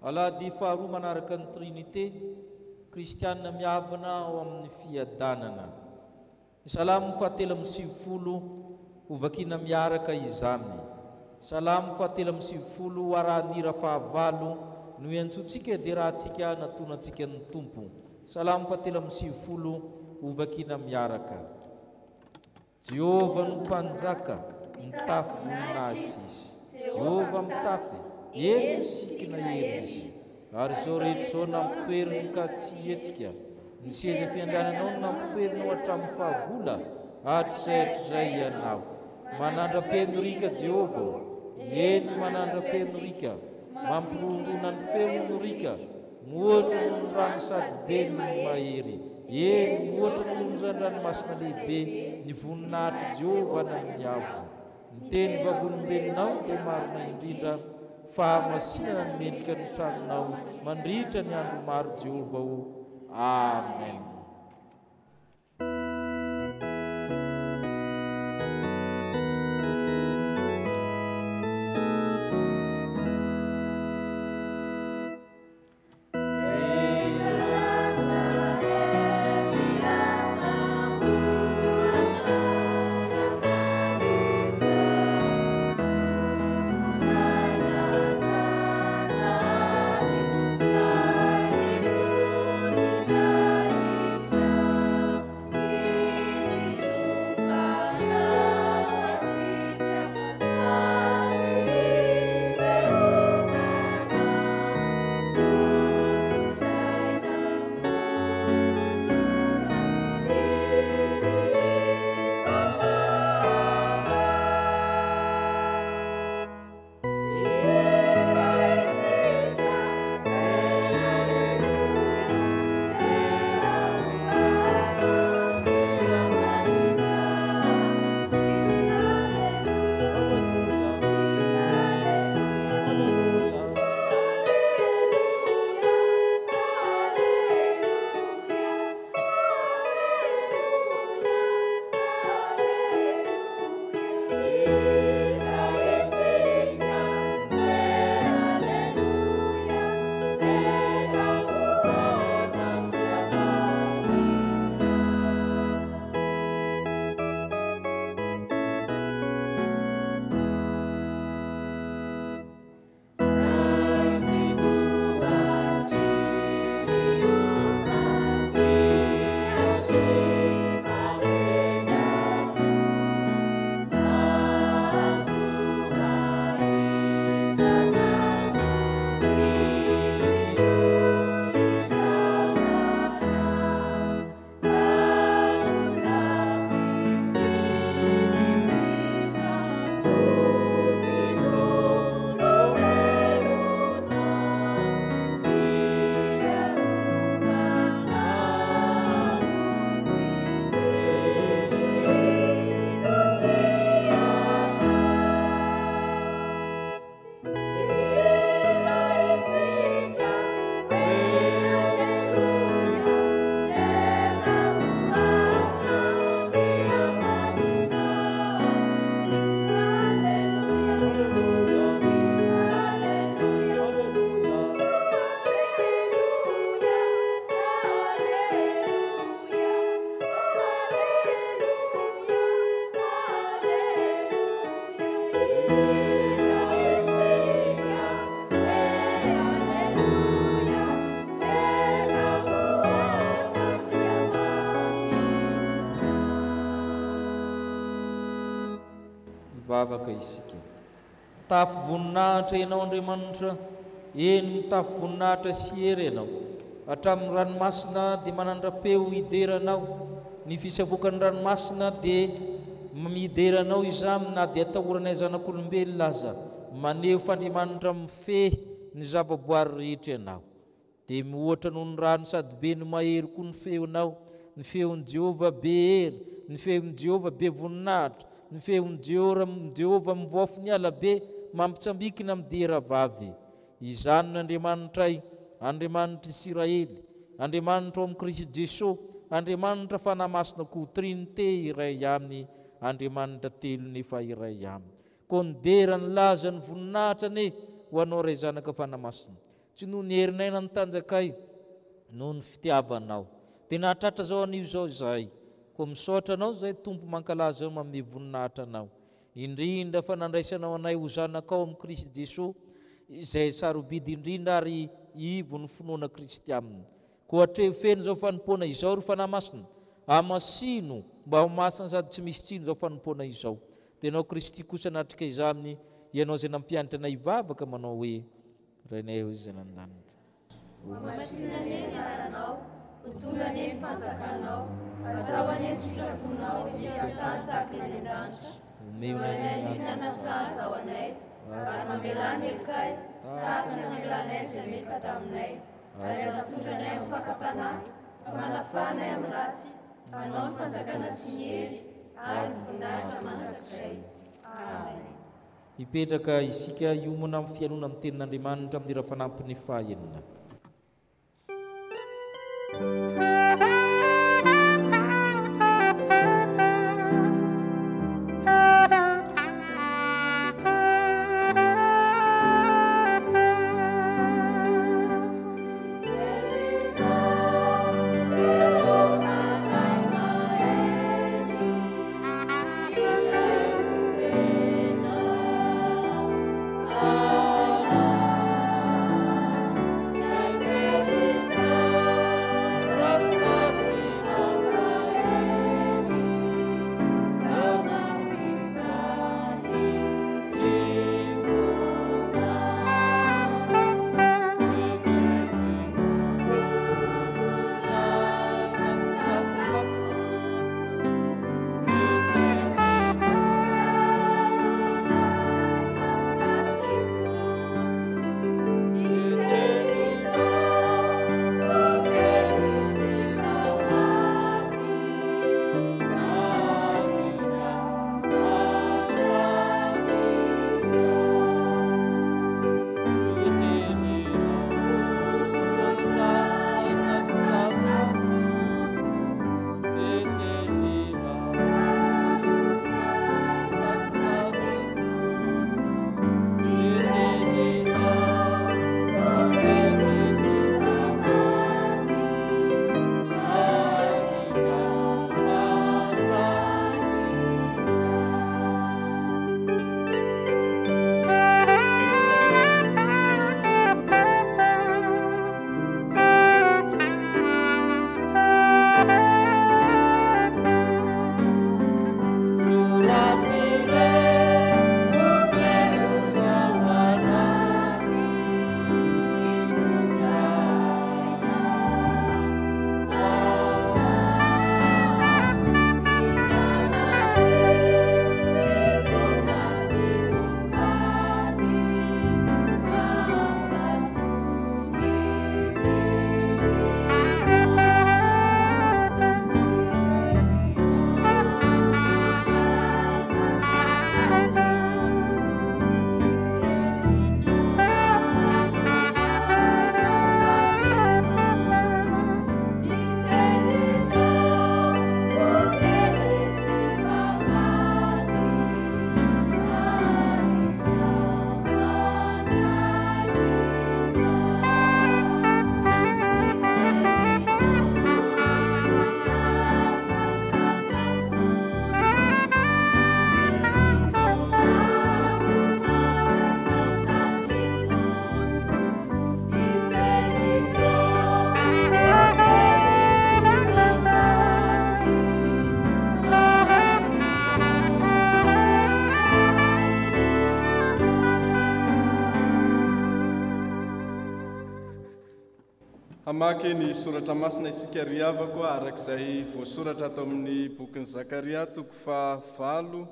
Alahady faharoa manaraka ny trinité kristianina miavana ao amin'ny fiadanana. Salamo fahatelo amby sivifolo ho vakina miaraka izany. Salamo fahatelo amby sivifolo arahanira fahavalo no iantsotsika dia raha antsika natonantsika ny tompo. Salamo fahatelo amby sivifolo ho vakina miaraka. Jehova no mpanjaka, mitafy voninahitra izy. Jehova mitafy, eny misikina eny izy. Ary zao rehetra zao nampitoeriny ka tsy hetsika. Ny seza fiandananao no nampitoerinao hatramin'ny fahavola, hatrizay ianao. Manandra-penorika Jehova, eny manandra-penorika, mampirondrona ny feonorika, moatra no ny rano sady be no mahery. Eny moatra no ny ranomasina lehibe, ny voninahitra Jehova na ny avo. Ny teny vavolombelonao dia marina indrindra, fa masinana ny mendrika ny tranonao, mandritra ny andro maro Jehova o. Amen. Vavaka isika. Mitafy voninahitra ianao Andriamanitra, eny mitafy voninahitra sy hery ianao. Hatramin'ny ranomasina dia manandra-peo hideranao. Ny fisavoakan'ny ranomasina dia mideranao izany na dia atahoranay zanak'olombelona aza. Maneho fandriamanitra mifehy ny zavaboary rehetra ianao. Dia mihoatra noho ny rano sady be no mahery koa ny feonao. Ny feon'i Jehova be hery, ny feon'i Jehova be voninahitra, ny feon'i Jehova mivoafy ny alabe, mampitsambikina amin'ny dera vavy. Izany no Andriamanitray, Andriamanitra Israely, Andriamanitra ao amin'ny Kristy Jesosy, Andriamanitra fanahy-masina koa trinité iray aminy, Andriamanitra telo nefa iray aminy. Koa ny dera ny laza ny voninahitra ane ho anao ray zanaka fanahy-masina. tsy noho ny herinayna ny tanjakay noho ny fitiavanao. Dia nahatratra zao anio zao zahay, koa misaotra anao zay tompo mankalaza manome voninahitra anao, indrindra fa nandraisanao anay ho zanakao amin'ny Kristy Jesosy, izay sarobidy indrindra ary ivo ny finoana Kristy aminy. Koa hatreo feno zao fanompoana izao ry fanahy masina, amasino mba ho masina sady tsy misy tsino zao fanompoana izao. Tenao Kristy kosa natrika izay aminy, ianao zay nampianatra anay hivavaka manao hoe Rainay hoy izay nandanitra. Masina ny anaranao, ho tonga ny fanjakanao, atao any sitraponao ety an-tany tahaka ny an-danitra. Omenay ny nanasasa ao anay, ary mamelany elikay, tahaka ny mamelanay izay meka taminay. Ary azatondranay amin'ny fakapanahy, fanafanay amin'ny ratsy, anao ny fanjakana sy ny hery, ary ny voninahitra mandrakizay. Amen. Hipetraka isika iomana amin'ny fianona amin'ny tenin'Andriamanitra amin'ny rafanampiny fahaenina. Hamaky ny soratra masina isika riavako arak'izay voasoratra atao amin'ny bokin'ny Zakaria toko faha-valo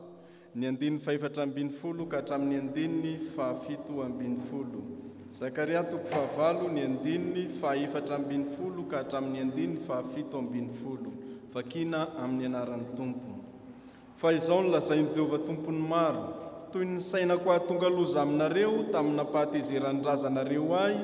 ny andiny faha-efatra ambin'ny folo ka hatramin'ny andiny faha-fito ambin'ny folo. Zakaria toko faha-valo ny andiny faha-efatra ambin'ny folo ka hatramin'ny andiny faha-fito ambin'ny folo. Vakina amin'ny anaran'ny Tompo. Fa izao ny lazain'i Jehovah tompony maro, toy ny sainako ahatonga loza aminareo tamin'ny nampahatezeran-drazanareo ahy,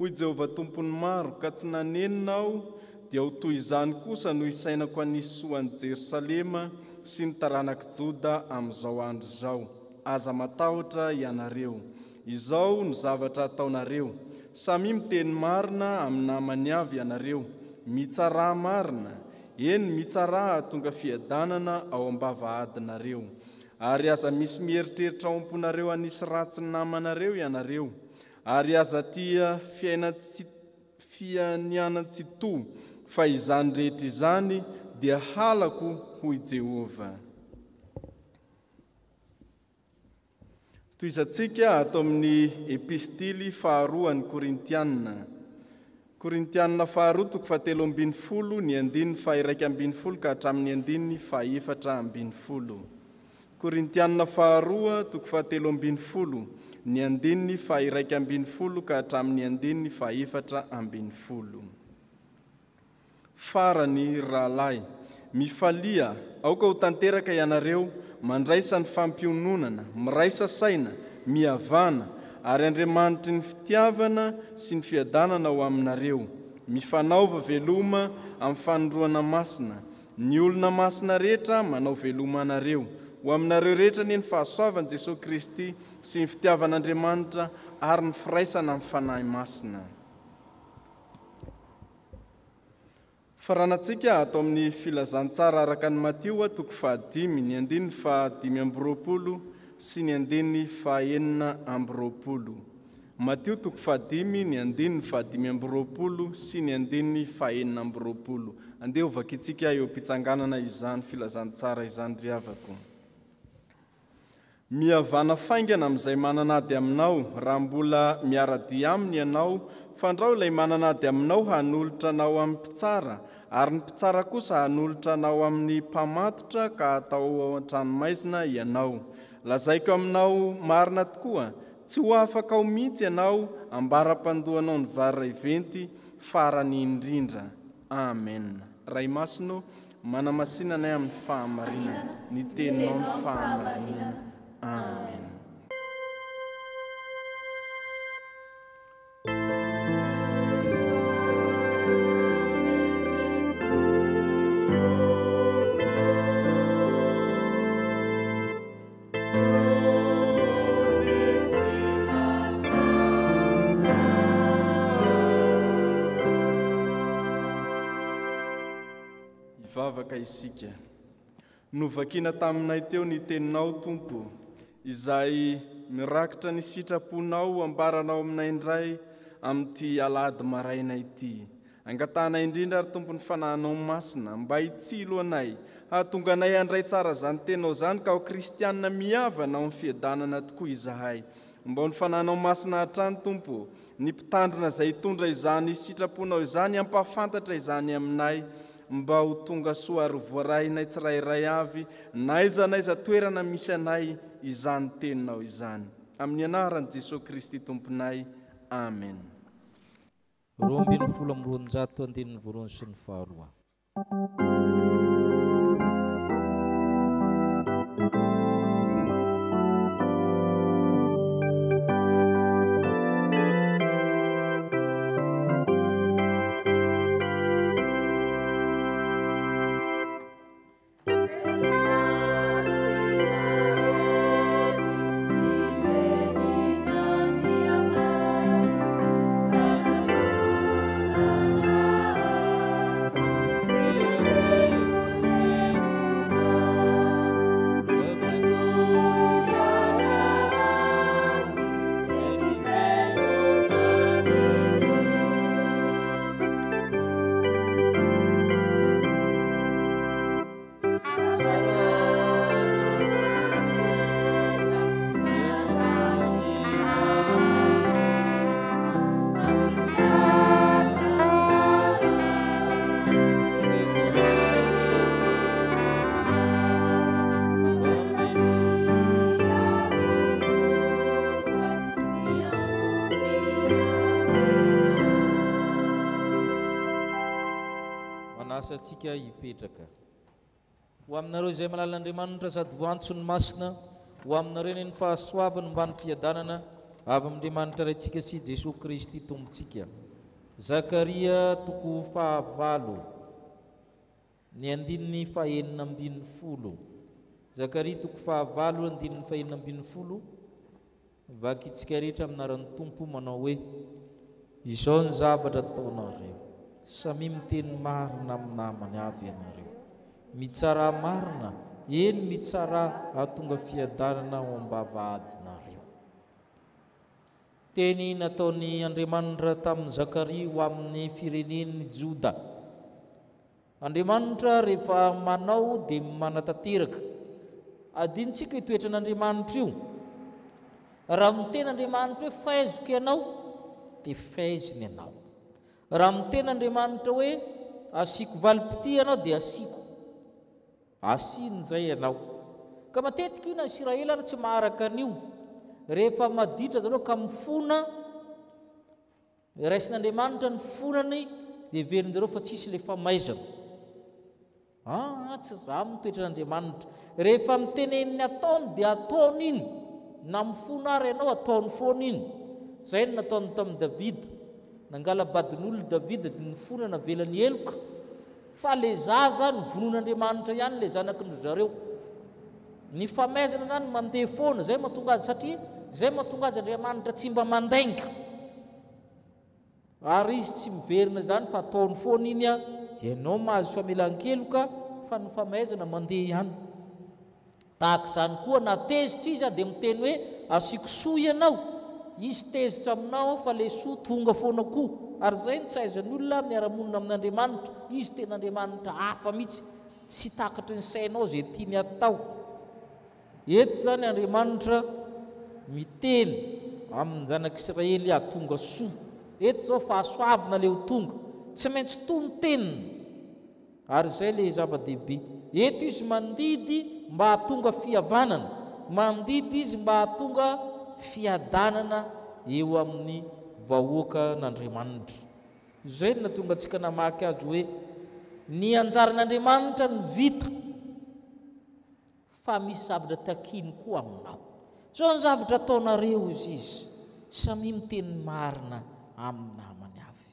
hoy Jehovah tompony maro, ka tsy naneninao dia ho toy izany kosa no isainako anisy soan'i Jerosalema sy ny taranak'i Joda amin'izao andro izao. Aza matahotra ianareo. Izao no zavatra ataonareo. samy miteny marina amin'ny namany avy ianareo, mitsara marina, eny mitsara tonga fiadanana ao am-bavahadinareo. Ary aza misy mieritreritra ao amponareo anisy ratsy namanareo ianareo, ary aza tia fianiana tsy to, fa izany rehetra izany dia halako hoy Jehova. Toizantsika atao amin'ny epistily faharoa ny Korintianina. Korintianina faharoa toko fahatelo ambin'ny folo, ny andininy faha-1 ambin'ny folo ka hatramin'ny andininy faha-4 ambin'ny folo. Korintianina faharoa toko fahatelo ambin'ny folo, ny andininy faha-1 ambin'ny folo ka hatramin'ny andininy faha-4 ambin'ny folo. Farany rahalahy, mifalia aoka ho tanteraka ianareo, mandraisa ny fampiononana, miraisa saina, mihavana, ary Andriamanitry ny fitiavana sy ny fiadanana ao aminareo. Mifanaova veloma amin'ny fanondroana masina. Ny olona masina rehetra manao veloma anareo. Ho aminareo rehetra ny fahasoavan'i Jesosy Kristy sy ny fitiavan'Andriamanitra ary ny firaisana amin'ny fanahy masina. Faranantsika atao amin'ny filazantsara araka ny Matio toko faha-5, ny andininy faha-5 amby roapolo sy ny andininy faha-4 amby roapolo. Matio toko faha-5, ny andininy faha-5 amby roapolo sy ny andininy faha-4 amby roapolo. Andeha ho vakitsika eo am-pitsanganana izany filazantsara izany ry havako. Mihavana faingana amin'izay mananady aminao, raha mbola miara-dia aminy ianao, fandrao ilay mananady aminao hanolotra anao amin'ny mpitsara, ary ny mpitsara kosa hanolotra anao amin'ny mpamatotra ka atao ao an-tranomaizina ianao. Lazaiko aminao marina tokoa, tsy ho afaka ao mihitsy ianao ambara-pandohanao ny vary iventy farany indrindra. Amen. Ray masino, manamasinanay amin'ny fahamarinana, ny teninao ny fahamarinana. Amen. Ivavaka isika. Novakina taminay teo ny teninao, Tompo, izay mirakitra ny sitraponao ambaranao aminay indray amin'ity alahady maraina ity. Angatanay indrindra ary Tompo ny fanahinao masina, mba hitsilo anay, hahatonga anay handray tsara zany tenao zany ka ho kristianina mihavana ao amin'ny fiadanana tokoa izahay. Mba ho ny fanahinao masina hatrany, Tompo, ny mpitandrina izay hitondra izany sitraponao izany ampahafantatra izany aminay, mba ho tonga soa ary voarahinay tsirairay avy, naiza naiza toerana misy anay izany teninao izany. Amin'ny anaran'i Jesosy Kristy Tomponay. Amen. 2 andininy voalohany sy ny faharoa. Atsika hipetraka. Ho aminareo izay malala Andriamanitra sady voantso ny masina, ho aminareo ny fahasoavany mba ny fiadanana avy amin'Andriamanitra raintsika sy Jesosy Kristy Tompontsika. Zakaria toko fahavalo, ny andininy faha-4 ambin'ny folo. Zakaria toko fahavalo, andininy faha-4 ambin'ny folo. Vakitsika rehetra aminaran'ny Tompo manao hoe: Izao ny zavatra ataonareo, samy miteny marina amin'ny namany avy ianareo, mitsara marina, eny mitsara ahatonga fiadanana ao am-bavahadinareo. Teny nataony Andriamanitra tamin'ny Zakaria ho amin'ny firenen'ny Joda. Andriamanitra rehefa manao dia manatanteraka. Adintsika io toetran'Andriamanitra io. Raha miteny Andriamanitra hoe faizoko ianao, dia faiziny ianao. Raha miteny Andriamanitra hoe asiako valipiti ianao, dia asiako. Asiany zay ianao. Ka matetika io na Israela tsy maharaka an'io. Rehefa maditra zareo ka mifona, raisin'Andriamanitra ny fonany, dia verin zareo fa tsisy ilay famaizana. Tsy za mitoetran'Andriamanitra. Rehefa miteneniny ataony dia ataony iny, na mifona ary ianao ataony foana iny. Zay no nataony tamin'ny Davida. Nangala badin'olona Davida dia nifona navelany eloka, fa le zaza ny vonon'Andriamanitra ihany le zanakindry zareo. Ny famaizana zany mandeha foana, zay mahatonga azy, satria zay mahatonga azy Andriamanitra tsy mba mandainga. Ary izy tsy miverina zany fa ataony foana iny a, ianao mahazo famelan-keloka fa ny famaizana mandeha ihany. Tahaka izany koa na tezitra izy dia miteny hoe asiako soa ianao, izy tezitra aminao fa le soa tonga foana koa. Ary zay ny tsaizan'ny olona miara-monina amin'Andriamanitra, izy ten'Andriamanitra hafa mihitsy, tsy takatry ny sainao zay tiany atao. Eto zany Andriamanitra miteny amin'ny zanak'Israely ahatonga soa. Eto zao fahasoavana le ho tonga, tsy maintsy toy ny teniny. Ary zay le zava-dehibe. Eto izy mandidy mba hahatonga fihavanana, mandidy izy mba hahatonga fiadanana eo amin'ny vahoaka n'Andriamanitra. Zay no natonga antsika namaky azy hoe ny anjaran'Andriamanitra ny vita, fa misy zavatra takiny koa aminao. Zao ny zavatra ataonareo izy, samy miteny marina amin'ny namany avy.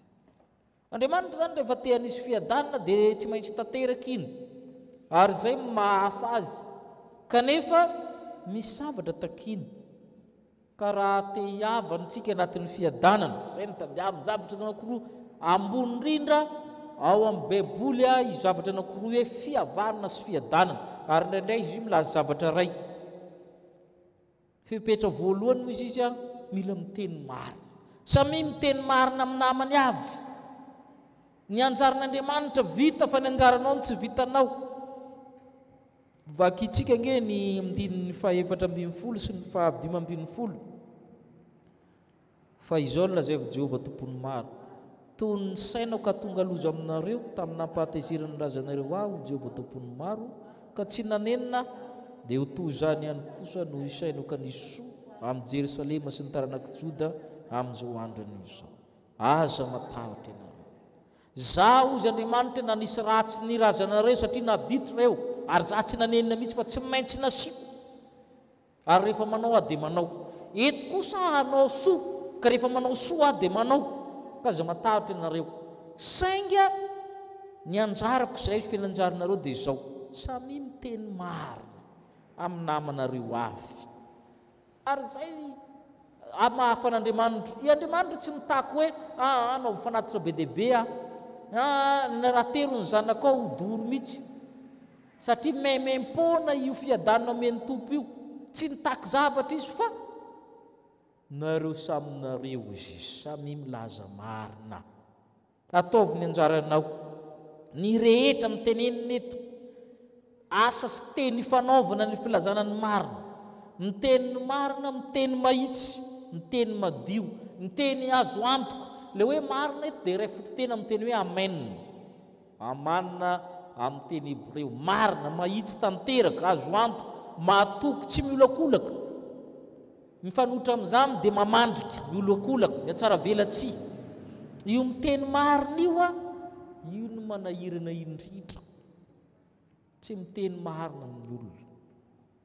Andriamanitra zany rehefa te hanisy fiadanana dia tsy maintsy tanteraka iny, ary zay mahafa azy. Kanefa misy zavatra takiny, ka raha te hiavantsika anatin'ny fiadanana, zay ny tadiavin'ny zavatra anankiroa ambony indrindra ao amin'ny Baiboly izy zavatra anankiroa hoe fihavanana sy fiadanana. Ary indraindray izy io milaza zavatra ray. Fipetra voalohany moa izy mila miteny marina, samy miteny marina amin'ny namany avy. Ny anjaran'Andriamanitra vita fa ny anjaranao no tsy vitanao. Vakitsika nge ny amin'ny 4:11 sy ny 5:12. Fa izao lazaiko Jehovah tompon'ny maro, toy ny sainao ka tonga loza aminareo tamin'ny nampahatezerany razanareo aho Jehovah tompon'ny maro, ka tsy nanenina dia ho toy zany ihany kosa no isainao ka nisy soa amin'ny Jerosalema sy ny taranak'i Joda amin'izao androny izao. Aza matahotra ianareo. Za ozy Andriamanitra nanisy ratsy ny razanareo satria naditra reo, ary za tsy nanenina mihitsy fa tsy maintsy nasiko. Ary rehefa manao aho dia manao. Eto kosa hanao soa, ka rehefa manao soa aho dia manao. Ka aza matahotra ianareo. Sainga ny anjarako izay fiananjaranareo dia izao, samy miteny marina amin'ny namanareo avy. Ary zay mahafa n'Andriamanitra. I Andriamanitra tsy mitaky hoe anao fanatitra be dehibe rahatero ny zanakao ho doro mihitsy, satria memem-pona io fiadanana omeny tompo io. Tsy nitaky zavatra izy fa nareo saminareo izy, samy milaza marina. Ataovy ny anjaranao. Ny rehetra mitenenina eto, asa sy teny fanaovana ny filazana ny marina. Miteny marina, miteny mahitsy, miteny madio, miteny azo antoka. Le hoe marina eto dia iray fototena miteny hoe amen. Amanina amin'ny teny Hebreo. Marina, mahitsy tanteraka, azo antoka, mahatoky, tsy miolakolaka. Mifanotra amin'izany dia mamandrika, miolakolaka, miatsara velatsia. Io miteny marina io no manahirana indrindra. Tsy miteny marina amin'ny olona,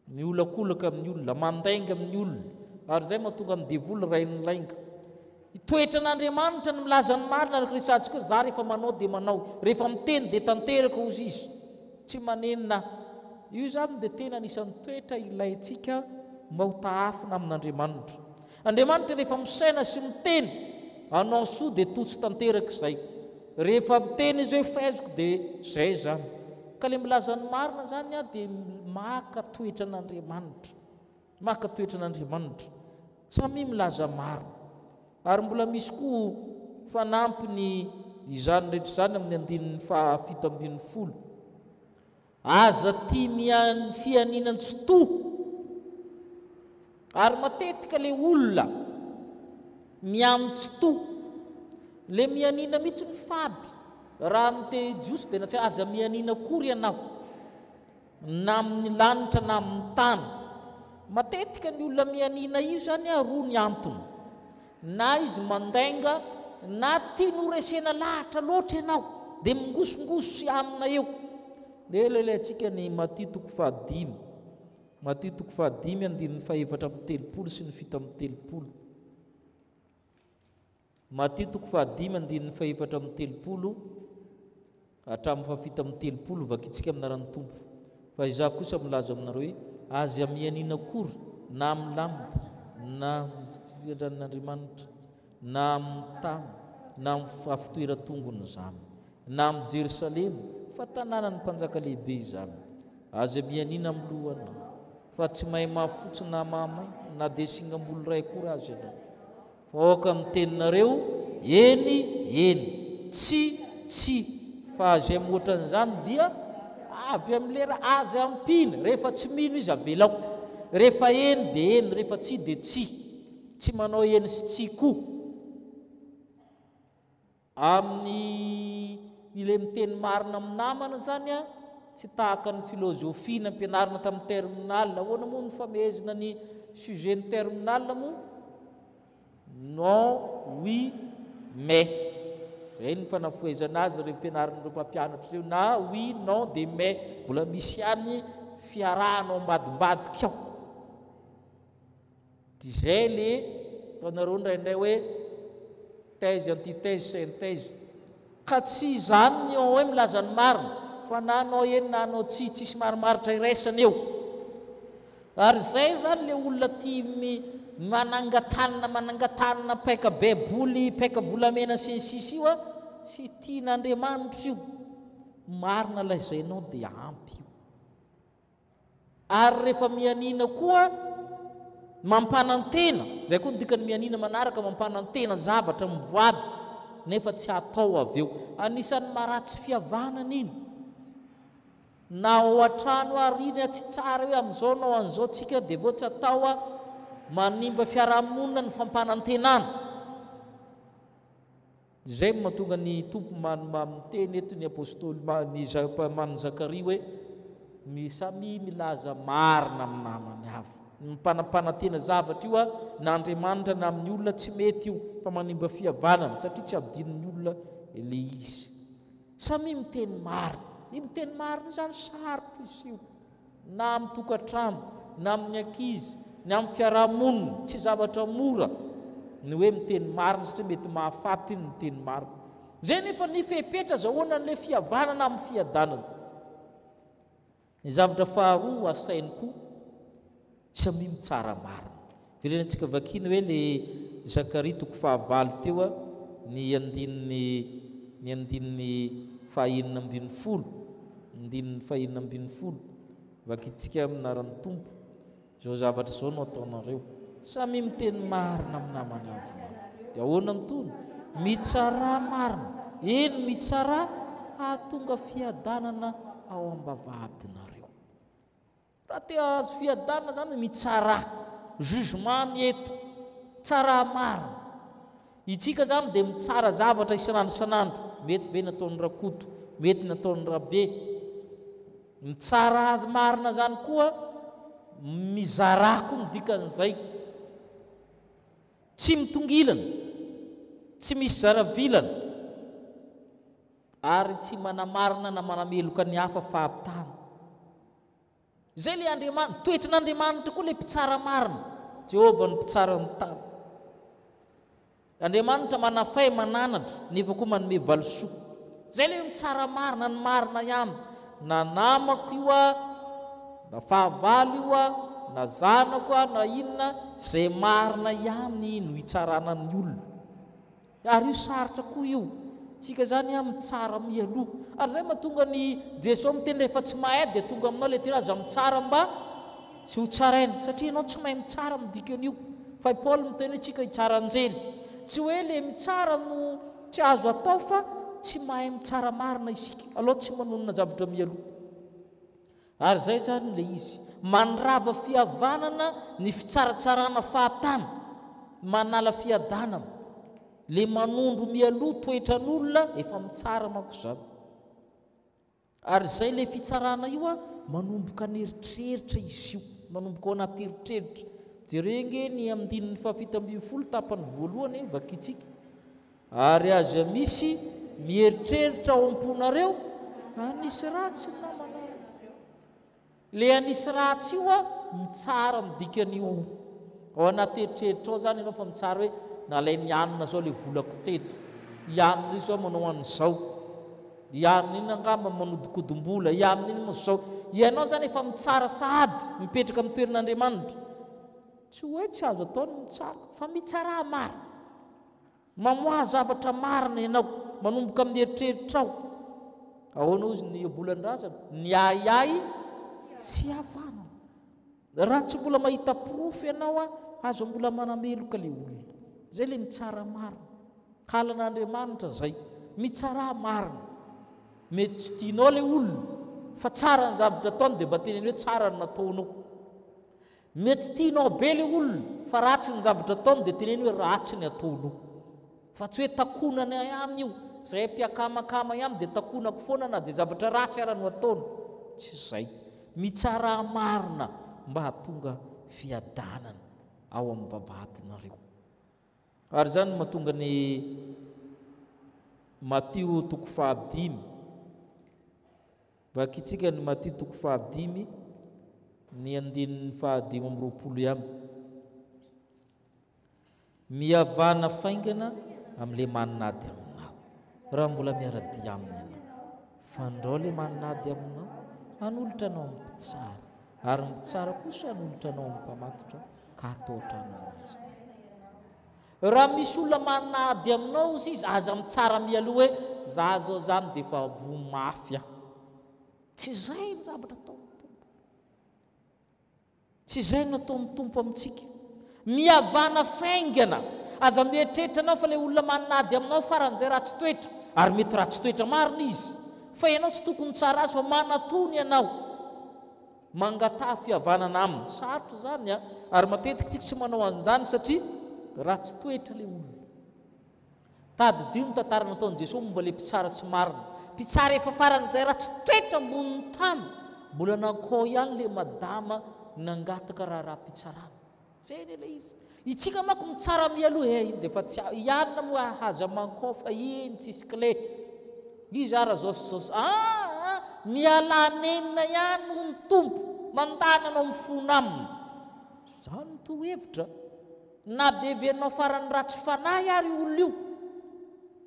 miolakolaka amin'ny olona, mandainga amin'ny olona. Ary zay mahatonga amin'ny devoly ray ny lainga. Toetra n'Andriamanitra ny milaza ny marina ary kristantsika za rehefa manao dia manao, rehefa miteny dia tanteraka ozy izy, tsy manenina. Io zany dia tena anisan'ny toetra ilaintsika mba ho taafina amin'Andriamanitra. Andriamanitra rehefa misaina sy miteny, anao soa dia totsy tanteraka izay. Rehefa miteny izy hoe faiziko dia izay zany. Ka ilay milaza ny marina zany a dia maka toetra n'Andriamanitra. Maka toetra n'Andriamanitra. Samy milaza marina. Ary mbola misy koa fanampiny izany rehetra izany amin'ny andinin'ny 7:10. Aza tia fianinan tsy toa. Ary matetika ilay olona miamy tsy toa, le mianina mihitsy ny fady. Raha amite jiosy dia natsy aza mianina kory ianao na amin'ny lanitra na amin'ny tany. Matetika ny olona mianina io zany roa ny antony: na izy mandainga na tia noresena lahatra loatra ianao dia mingosongoso sy amina eo. Dia lele antsika ny Matthieu 5:5, Matthieu 5:5 andinin'ny 7:30 sy ny 7:30. Matthieu 5:5 andinin'ny 7:30 hatramin'ny 7:30 vakitsika aminaran'ny Tompo. Fa izaho kosa milaza aminareo hoe aza mianina kory na amin'ny lanitra na fiandran'Andriamanitra na amin'ny tany na amin'ny fitoeran-tongony zany na amin'ny Jerusalema, fa tanànan'ny mpanjaka lehibe izany. Aza mianina amin'ny lohana fa tsy mahay mahafotsy na mahamainty na dia singamboly ray kory azy ianao. Fa aoka amin'ny teninareo eny, tsy, fa azay mohatran'izany dia avy amin'ny lera azy ampiny. Rehefa tsy mino izy avelao, rehefa eny dia eny, rehefa tsy dia tsy manao eny sy tsy koa. Amin'ny ile miteny marina amin'ny namana zany a, tsy tahaka ny filôzofia nampianarina tamin'ny terminal. Ahoana moa ny famehezana ny sujet ny terminal moa? Non, oui, mais. Zay ny fanafoezana azy rehefa ampianarin'ireo mpampianatra ireo. Na oui, non dia mais. Mbola misy ihany fiarahanao ambadimbadika ao. Dia zay le ataonareo indraindray hoe thèse, antithèse, synthèse. Ka tsy izany ny ao hoe milaza ny marina, fa na anao eny na anao tsisy marimaritra iraisana eo. Ary zay zany le olona tia manangatanina paika baiboly, paika volamena sy ny sisa io a, tsy tian'Andriamanitra io. Marina lazainao dia ampy io. Ary rehefa mianina koa mampanantena, zay koa ny dikany mianina manaraka, mampanantena zavatra mivoady nefa tsy atao avy eo. Anisan'ny maharatsy fihavanana iny. Na ao an-trano ary iny tsy tsara hoe amin'izao nao an'izao tsika dia vo tsy atao a, manimba fiarahamonina ny fampanantenana. Zay mahatonga ny Tompo miteny eto ny apôstôly ny Zakaria hoe samy milaza marina amin'ny namany avy. Mpanantena zavatra io a, na Andriamanitra na amin'ny olona tsy mety io, fa manimba fihavanana satria tsy abdinin'ny olona le izy. Samy miteny marina. Io miteny marina zany sarotra izy io, na amin'ny tokantrano na amin'ny ankizy na amin'ny fiarahamonina, tsy zavatra mora ny hoe miteny marina satria mety mahafaty ny miteny marina. Zay nefa ny fepetra zahoana n'le fihavanana amin'ny fiadanana. Ny zavatra faharoa asainy koa, samy mitsara marina. Verenantsika vakiny hoe le Zakaria 5:9 teo a, ny andininy 5:12, andininy 5:12 vakitsika aminaran'ny Tompo. Zao zavatra zao no ataonareo, samy miteny marina amin'ny namany avy. Dia ahoana ny tony? Mitsara marina. Eny mitsara ahatonga fiadanana ao am-bavahadinareo. Raha te azo fiadanana zany mitsara jugement ny eto, tsara marina. Itsika zany dia mitsara zavatra isanandro. Mety ve nataon'ny rakoto, mety nataon'ny rabe. Mitsara azy marina zany koa mizarako ny dikan'izay. Tsy mitongilana, tsy misy zaravilana, ary tsy manamarina na manameloka ny hafa fahavitana. Zay le Andriamanitra, toetran'Andriamanitra koa le mpitsara marina. Jehovah ny mpitsara ny tany. Andriamanitra manafay mananatra nefa koa manome valosoa. Zay le mitsara marina, ny marina ihany. Na namako io a, na fahavalo io a, na zanako a, na inona, zay marina ihany no hitsarana ny olona. ary io sarotra koa io tsika zany amin'ny tsara mialoha ary zay mahatonga ny Jesosy miteny rehefa tsy mahay dia tonga aminao le tena aza mitsara mba tsy ho tsaraina satria ianao tsy mahay mitsara midikana io fa i Paul miteny hoe tsika hitsara anjely tsy hoe le mitsara no tsy azo atao fa tsy mahay mitsara marina isika aloha tsy manonona zavatra mialoha ary zay zany le izy manrava fihavanana ny fitsaratsarana fahatany manala fiadanana le manondro mialoha toetran'olona efa mitsara manko zany ary zay le fitsarana io a manomboka ny eritreritra izy io manomboka ao anaty eritreritra jerenge ny amin'ny 7 tapany voalohany vakitsika ary aza misy mieritreritra ao am-ponareo anisy ratsy namanareo le anisy ratsy io a mitsara midikan'io ao anaty eritreritra ao zany ianao fa mitsara hoe nalay ny anina zao le volako teto ianina io zao manao an'izao ianina iny angamba manodikodim-bola ianina iny moa zao ianao zany efa mitsara sahady mipetraka amin'ny toerin'Andriamanitra tsy hoe tsy azo atao ny mitsara fa mitsara marina mamoaha zavatra marina ianao manomboka amin'ny eritreritra ao ahoana ozy ny bolan-drazana ny ayay tsy havana raha tsy mbola mahita porofo ianao a azo mbola manameloka le olona zay le mitsara marina halan'Andriamanitra zay mitsara marina mety tsy tianao le olona fa tsara ny zavatra ataony dia mba teneny hoe tsara ny nataonao mety tianao be le olona fa ratsy ny zavatra ataony dia teneny hoe ratsy ny ataonao fa tsy hoe takonana ihany io zay mpiakamakama ihany dia takonako foana na dia zavatra ratsy ara no ataony tsy zay mitsara marina mba hahatonga fiadanana ao amin'ny vavahadinareo ary zany mahatonga ny Matio 5 vakitsika ny Matio 5 ny 15 ihany mihavana faingana amin'le maninady aminao raha mbola miara-dia aminy ianao fandrao le maninady aminao hanolotra anao amin'ny mpitsara ary ny mpitsara kosa hanolotra anao amin'ny mpamatotra ka ataotra anao azy raha misy olona maninady aminao izy izy aza mitsara mialoha hoe za zao zany dia efa vomafy aho tsy zay ny zavatra ataon'ny tompo tsy zay nataon'ny tompo amintsika mihavana faingana aza mieritreritra anao fa le olona maninady aminao faran'izay ratsy toetra ary mety ratsy toetra marina izy fa ianao tsy tokony tsara azy fa manatony ianao mangataha fihavanana aminy sarotra zany a ary matetika tsika tsy manao an'izany satria ratsy toetra le olona tadidio ny tantara nataon'i Jesosy momba le mpitsara tsy marina mpitsara efa faran'izay ratsy toetra ambonin'ny tany mbola nankao ihany le madama nangataka raha-mpitsarana zay le izy itsika manko mitsara mialoha iny dia fa tsy ianina moa haza mankao fa iny tsisy clé izy ara zao mialanenina ihany ho ny tompo mandana anao mifona aminy zany ny tohevitra na dia verinao farany ratsy fanahy ary olona io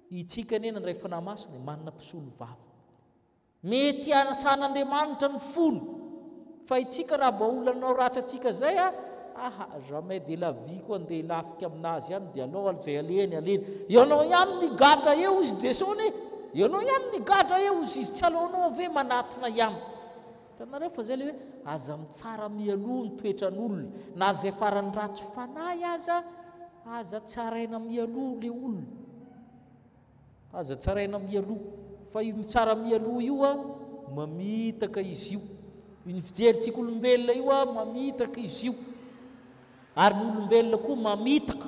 itsika nena ndray fanahy masina manana mpisolo vava mety anasan'Andriamanitra ny fony fa itsika raha mba olonanao ratsy atsika zay a jamais de la vie koa andeha ilafika aminazy ihany dia alao zay aleny ianao ihany nigadra eo izy Jesosy ianao ihany nigadra eo izy tsy alohanao ave manatona ihany tanareo fa zay le hoe aza mitsara mialoha ny toetran'olona na zay farany ratsy fanahy aza tsaraina mialoha le olona aza tsaraina mialoha fa io mitsara mialoha io a mamitaka izy io ny fijerintsika olombelona io a mamitaka izy io ary ny olombelona koa mamitaka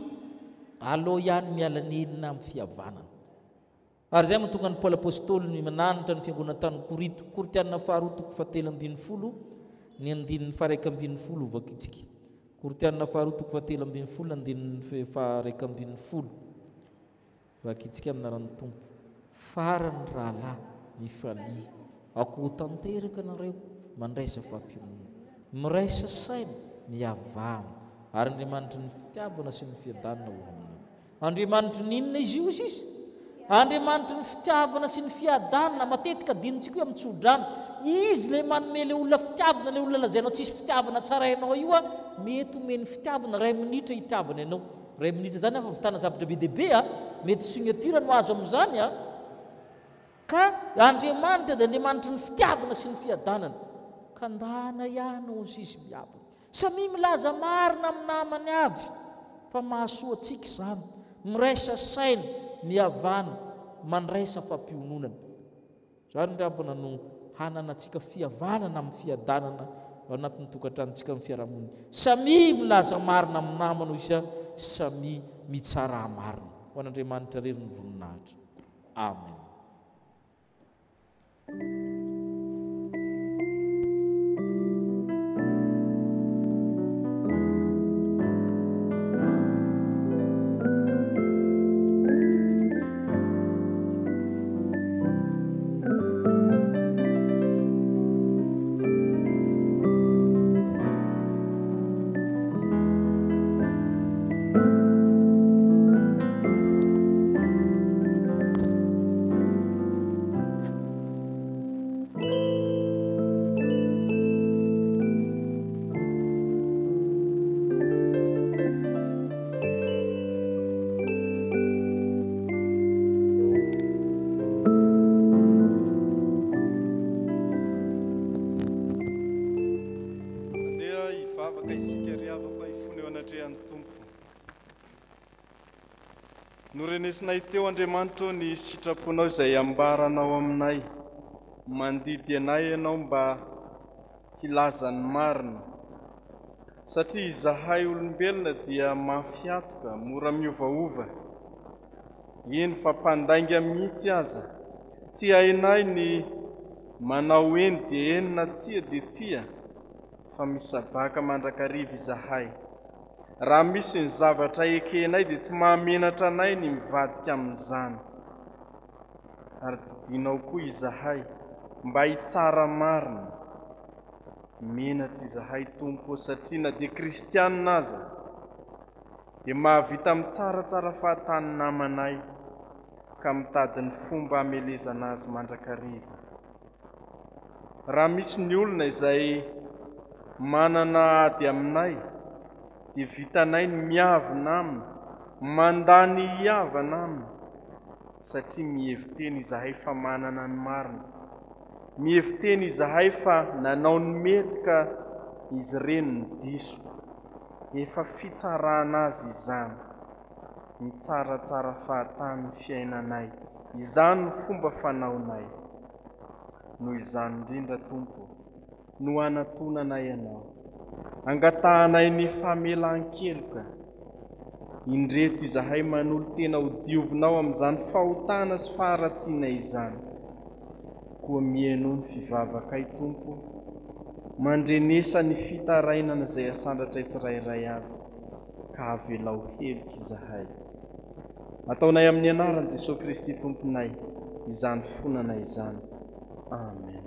aloha ihany mialanenina amin'ny fihavanana ary zay mahatonga ny Paoly apôstôly ny mananitra ny fiangonana tany Koritianina 2:7 ny 1:12 vakitsika Koritianina 2:7 ny 1:12 vakitsika amin'aran'ny tompo farany rahalahy mifalia akoho tanteraka nareo mandraisa fampionana miraisa saina mihavana ary Andriamanitra ny fitiavana sy ny fiadanana ho aminao Andriamanitra ninona izy io izy Andriamanitra ny fitiavana sy ny fiadanana matetika dinitsika hoe amin'ny tsodrano izy le manome le olona fitiavana le olona lazainao tsisy fitiavana tsara ianao io a mety omeny fitiavana 2 minitra hitiavana ianao ray minitra zany afa vitana zavatra be dehibe mety signature no azo amin'izany ka Andriamanitra dia Andriamanitra ny fitiavana sy ny fiadanana ka ndana ihany ho sisy miavana samy milaza marina amin'ny namany avy fa mahasoa antsika izany miraisa saina mihavana mandraisa fampiononana zany ndravana no hanana antsika fihavanana amin'ny fiadanana ao anatin'ny tokantranontsika amin'ny fiarahamonina samy milaza marina amin'ny namany izy samy mitsara marina ho an'Andriamanitra rery ny voninahitra amen. Norenesinay teo Andriamanitra ny sitraponao izay ambaranao aminay mandidy anay ianao mba hilazany marina satria izahay olombelona dia mafiatoka mora miovaova eny fampandainga mihitsy aza tsy hainay ny manao eny dia eny na tsia dia tsia fa misabaka mandrakariva izahay raha misy ny zavatra ekenay dia tsy mahamenatra anay ny mivadika amin'izany ary didinao koa izahay mba hitsara marina menatra izahay Tompo satria na dia kristianina aza dia mahavita mitsaratsara fahatany namanay ka mitady ny fomba hamelezana azy mandrakariva raha misy ny olona izay manana ady aminay dia vitanay ny miavina aminy mandany hiavana aminy satria miheviteny izahay fa manana ny marina miheviteny izahay fa nanao ny mety ka izy reny ny diso efa fitsarana azy izany mitsaratsara fahatany fiainanay izany ny fomba fanaonay noho izany indrindra Tompo no anatonanay ianao angatahanay ny famelan-keloka indreto izahay manolo tena ho diovinao amin'izany fahotana sy faharatsiana izany koa mihaino ny fivavakay Tompo mandrenesa ny fitarainana izay asandratray tsirairay avy ka avelao heloka izahay ataonay amin'ny anaran'i Jesosy Kristy Tomponay izany fonanay izany amen.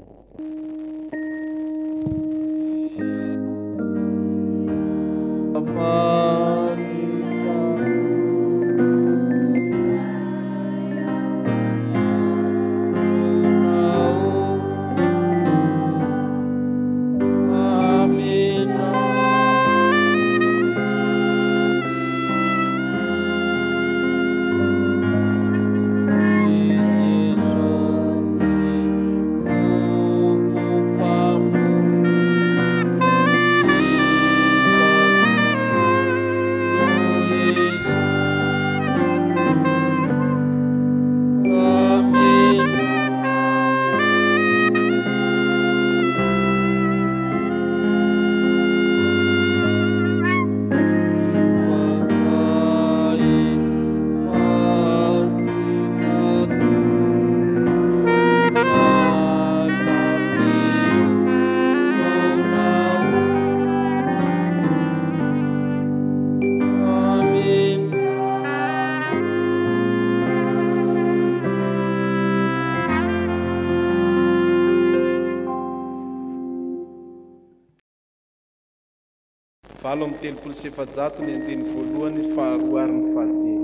Valo amin'ny telopolo sy efajato ny andiny voalohany faharoa ary ny fahatelo.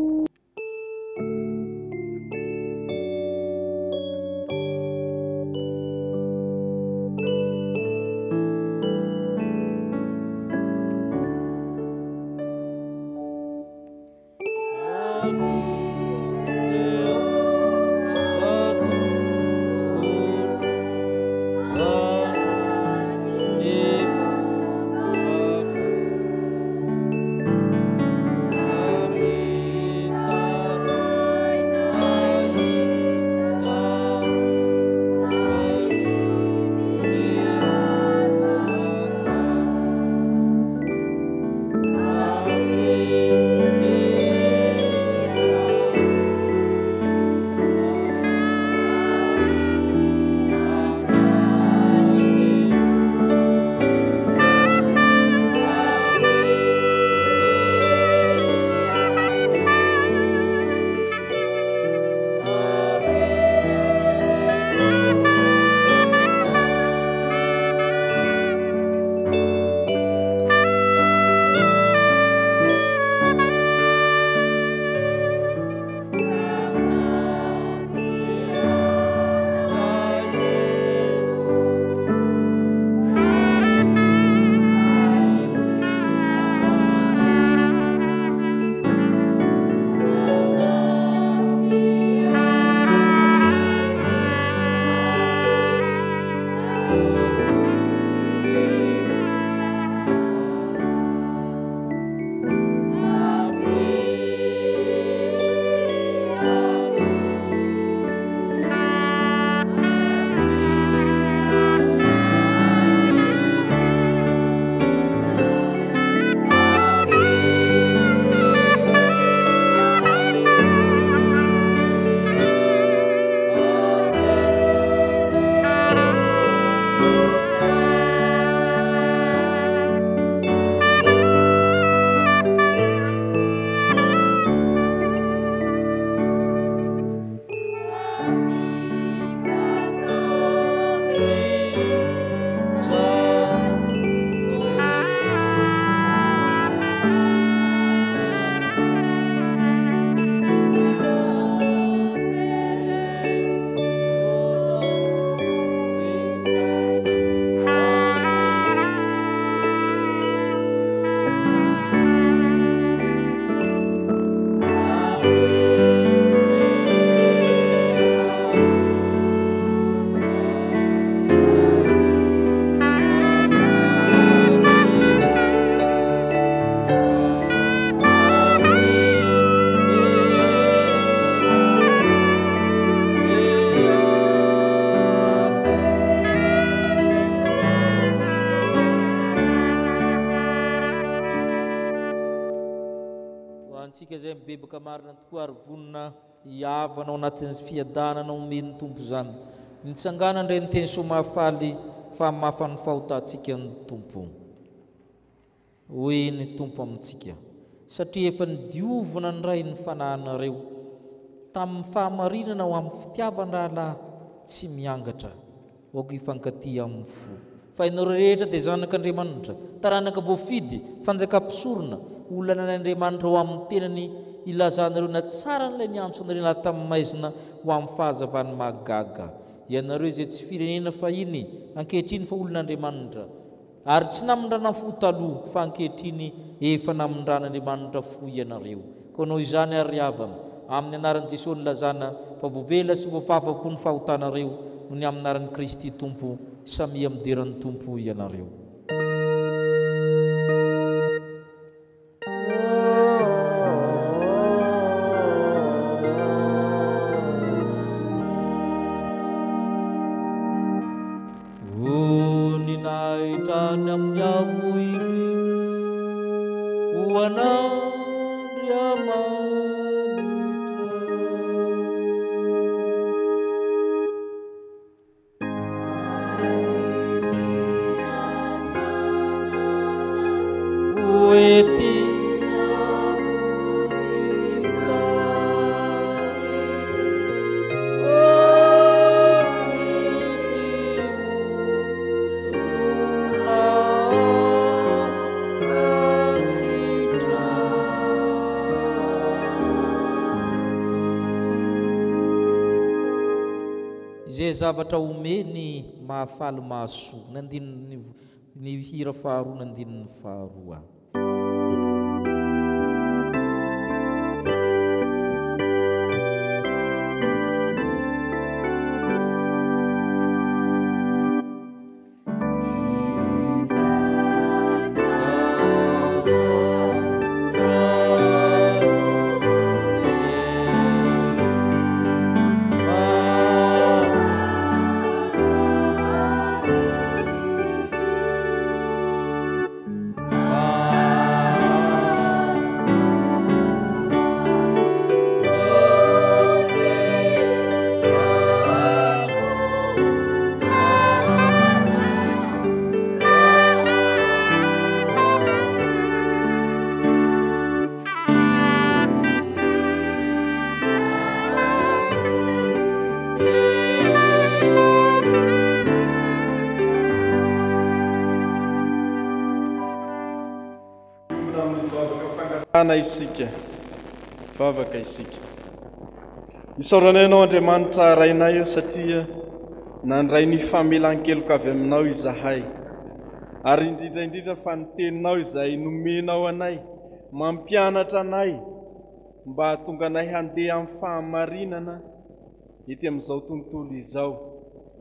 antsika zay mibebaka marina tokoa ary vonina hiavanao anatin'ny fiadananao omeny tompo zany. Nitsangana indray ny teny somafaly fa mafany fahotantsika ny tompo. Hoy ny tompo amintsika, satria efa nidiovana ny ray ny fanahinareo tamin'ny fahamarinana ho amin'ny fitiavan-drahalahy tsy miangatra, oka hifankatia amin'ny fo. Fa ianareo rehetra dia zanak'Andriamanitra, taranaka voafidy, fanjakam-pisorona, olona n'Andriamanitra ho amin'ny tenany ilazanareo na tsara n'ilay niantso anareo na tamin'ny maizina ho amin'ny fahazavany mahagaga. Ianareo izay tsy firenena fahiny, ankehitriny fa olon'Andriamanitra, ary tsy namindrana fo taloha fa ankehitriny efa namindran'Andriamanitra fo ianareo. Koa noho izany ary hava, amin'ny anaran'i Jesosy nilazana fa voavela sy voafafako ny fahotanareo no ny amin'ny anaran'i Kristy Tompo, samyamideran'ny Tompo ianareo. Ninahitany amin'ny avo indrindra ho an'Andriamanitra, oety izay zavatra omeny mahafaly mahasoa. Nandiny ny hira faharoa, nandininy faharoa. ana isika vavaka isika isaorana ianao Andriamanitra rainay eo satria nandray ny famelan-keloka avy aminao izahay ary indrindra fa ny teninao izay nomenao anay mampianatra anay mba hahatonga anay handeha amin'ny fahamarinana ety amin'izao tontolo izao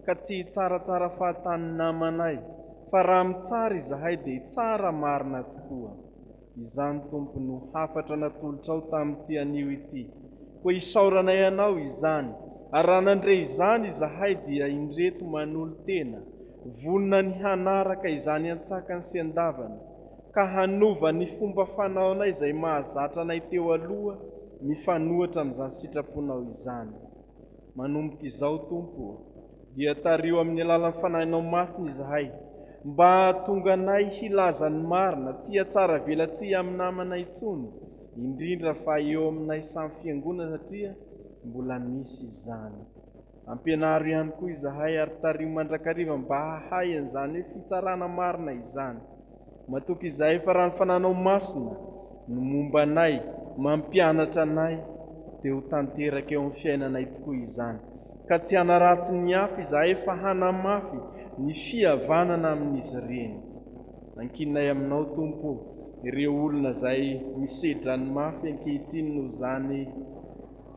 ka tsy tsaratsara fahatany namanay fa raha mitsara izahay dia tsara marina tokoa. Izany Tompo no hafatra natolotra ao tamin'ity anio ity koa isaoranay ianao izany ary raha nandre izany izahay dia indreto manolo tena vonona ny hanaraka izany antsakany sy andavana ka hanova ny fomba fanaonay izay mahazatra anay teo aloha mifanohatra amin'izany sitraponao izany. Manomboka izao Tompo dia tario amin'ny alalan'ny fanahinao masina izahay mba hahatonga anay hilaza ny marina tsy hatsara vela tsy amin'ny namanay intsony indrindra fa eo aminay samy fiangonana satria mbola misy izany. Ampianaro ihany koa izahay ary tario mandrakariva mba hahay an'izany hoe fitsarana marina izany. Matoky izahay fa raha ny fananao masina no momba anay mampianatra anay dia ho tanteraka eo amin'ny fiainanay tokoa izany ka tsy hanaratsy ny hafa izahay fa hanamafy ny fihavanana amin'izy ireny. Ankinay aminao Tompo ireo olona izay misedra ny mafy ankehitriny noho izany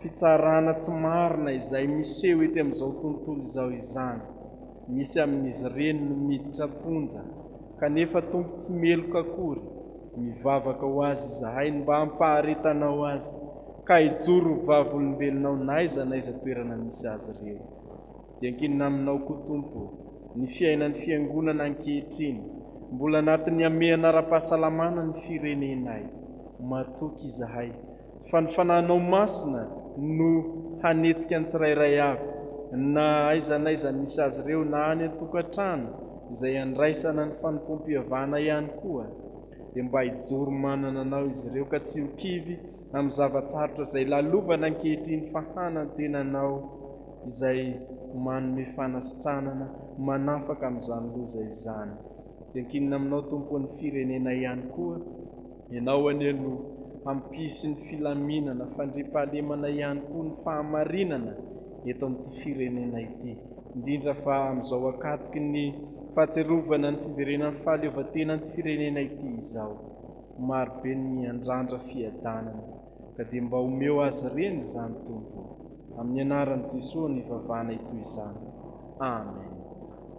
fitsarana tsy marina izay miseho ety amin'izao tontolo izao izany. Misy amin'izy ireny no miditra ponja kanefa Tompo tsy meloka akory mivavaka ho azy izahay mba hampaharetanao azy ka hijoro vavolombelonao naiza toerana misy azy ireo. Dia ankinina aminao koa Tompo ny fiainan'ny fiangonana ankehitriny mbola anatin'ny amehana ara-pahasalamana ny firenenay. Matoky izahay fa ny fanahinao masina no hanetsika ny tsirairay avy na aiza misy azy ireo na any an-tokantrano izay andraisana ny fanompom-pivavahana ihany koa dia mba hijoro manana anao izy ireo ka tsy ho kivy amin'ny zavatsarotra izay lalovana ankehitriny fa hanantenanao izay manome fanasitranana manafaka amin'izany loza izany. Dia ankinina aminao Tompo ny firenena ihany koa ianao anie no hampisy ny filaminana fandriampahalemana ihany koa ny fahamarinana eto amin'ity firenena ity indrindra fa amin'izao akatiky ny fahatserovana ny fiverenan'ny fahaleovantena ny firenena ity izao. Marobe ny miandrandra fiadanana ka dia mba omeo azy ireny izany Tompo amin'ny anaran'i Jesosy ny vavahana itoy izany. Amen.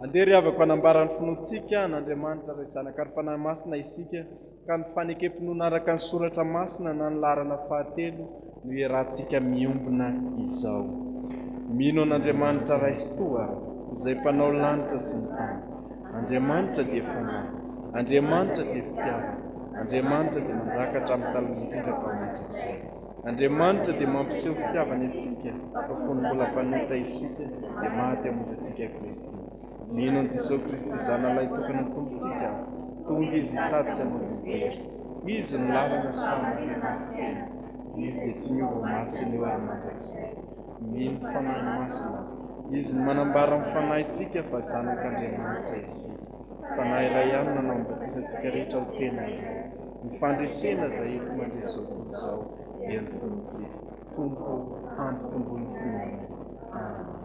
Andeha ry havako hanambarany finoantsika n'Andriamanitra ray zanaka ary fanahy masina isika ka ny fanekempinoana araka ny soratra masina na ny larana fahatelo no iarahantsika miombona izao. Mino an'Andriamanitra ray sy toa izay mpanao lanitra sy ny tany. Andriamanitra dia fanahy, Andriamanitra dia fitiavana, Andriamanitra dia manjakatra amin'ny talon'indrindra ka mandrakizay. Andriamanitra dia mampiseho fitiavana antsika fa fony mbola mpanota isika dia maty hamonjy antsika Kristy. Mino an' Jesosy Kristy zanalay tokony antompontsika tonga izy tady sy hamonjy ny very. Izy ny lalana sy fahamarinana tena. Izy dia tsy miova mafy sy ny ary mandrakizay. Mino fanahy masina. Izy ny manambara amin'ny fanahintsika fa zanak'Andriamanitra isika. Fanahy iray ihany nanao mibatisantsika rehetra ho tena iray. Ny fandresena izay eto mandresy izao dia ny fonontsika. Tompo hampitombony fonona. Amen.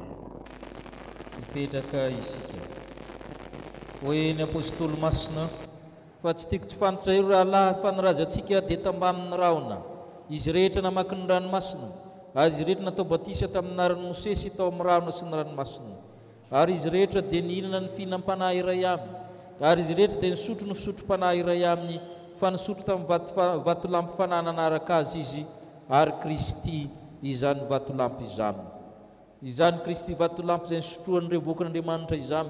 Mipetraka isika. Hoe ny apôstôly masina fa tsy tiako tsy fantatra io rahalahy fanorazantsika dia tambamin'ny raona. Izy rehetra namaky ny ranomasina ary izy rehetra natao batisa tamin'ny naran'ny Mosesy tao amin'ny raona sy ny ranomasina. Ary izy rehetra dia nihinana ny fihinam-panahy iray aminy. Ary izy rehetra dia nisotro ny fisotro-panahy iray aminy fa nisotro tamin'ny vatolampy fanahy nanaraka azy izy ary Kristy izany vatolampy izany. Izany Kristy vatolampy izay nisotroan'ireo boakan'Andriamanitra izany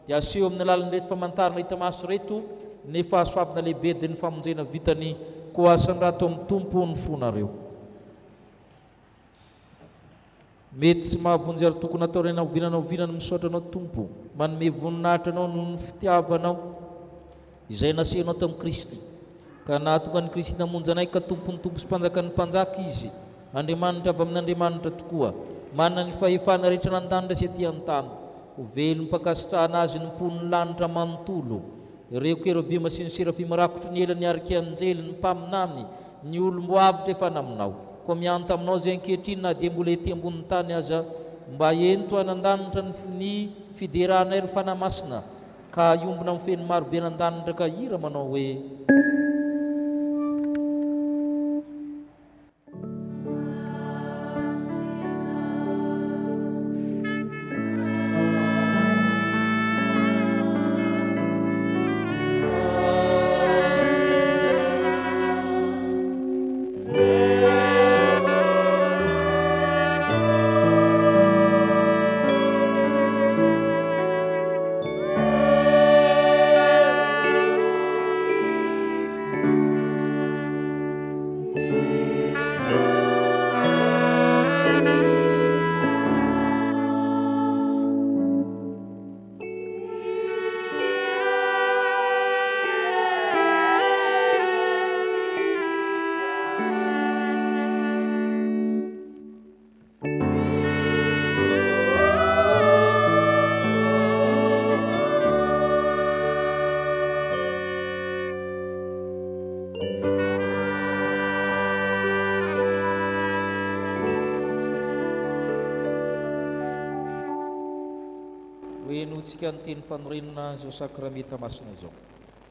dia aseho amin'ny alalan'ireto famantarana hita maso reto ny fahasoavana lehibe dia ny famonjena vitany koa asan-drato amin'ny Tompo ny fonareo. Mety tsy mahavonjy ary tokony atao rena ovinany misaotra anao Tompo manome voninahitra anao noho ny fitiavanao izay nasehanao tamin'ny Kristy ka nahatonga ny Kristy namonjy anay ka tompony Tompo sy mpanjakan'ny mpanjaka izy Andriamanitra avy amin'ny Andriamanitra tokoa manana ny fahefana rehetra nandanitra sy aty an-tany ho velo mpakasitrahana azy ny mpon'ny lanitra manontolo ireo kerubima sy ny serafima rakotry ny elany ariky anjely ny mpaminaminy ny olomboavitra efa naminao ko mianta aminao zay ankehitriny na dia mbola ety ambony tany aza mba ento anandanitra ny fiderahanay ry fanamasina ka iombona amin'ny feny marobe nandanitra ka hira manao hoe tsika nyteny fanorenana zao sakramenta masina zao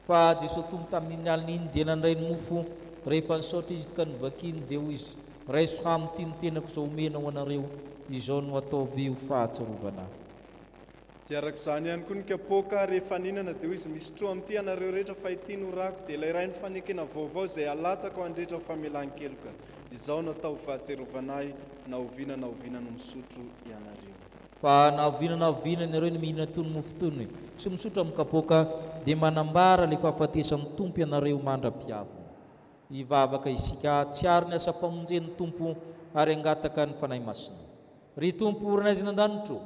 fa Jesosy tombo tamin'iny alina iny dia nandray ny mofo rehefa nisaotra izy ka nivakiny dia hoy izy raiso hamy ty nitenako zao omena ho anareo izao no ataovy ho fahatsarovana tiarak'izany ihany koa ny kapoka rehefa ninana dia hoy izy misy tro amin'ity anareo rehetra fa ity no rako dia ilay ray ny fanekena vaovao izay alatsaka ho andrehetra famelan-keloka izao no atao ho fahatsarovanahy na oviana no misotro ianareo fa na oviana nareo ny mihinana tony mofo tony sy misotro amin'ny kapoka dia manambara le fahafatesan'ny tompo ianareo mandra-piavina hivavaka isika tsy ary ny asa-pamonjen'ny tompo ary angataka ny fanahy masina ry tompo orinaizy nan-danitro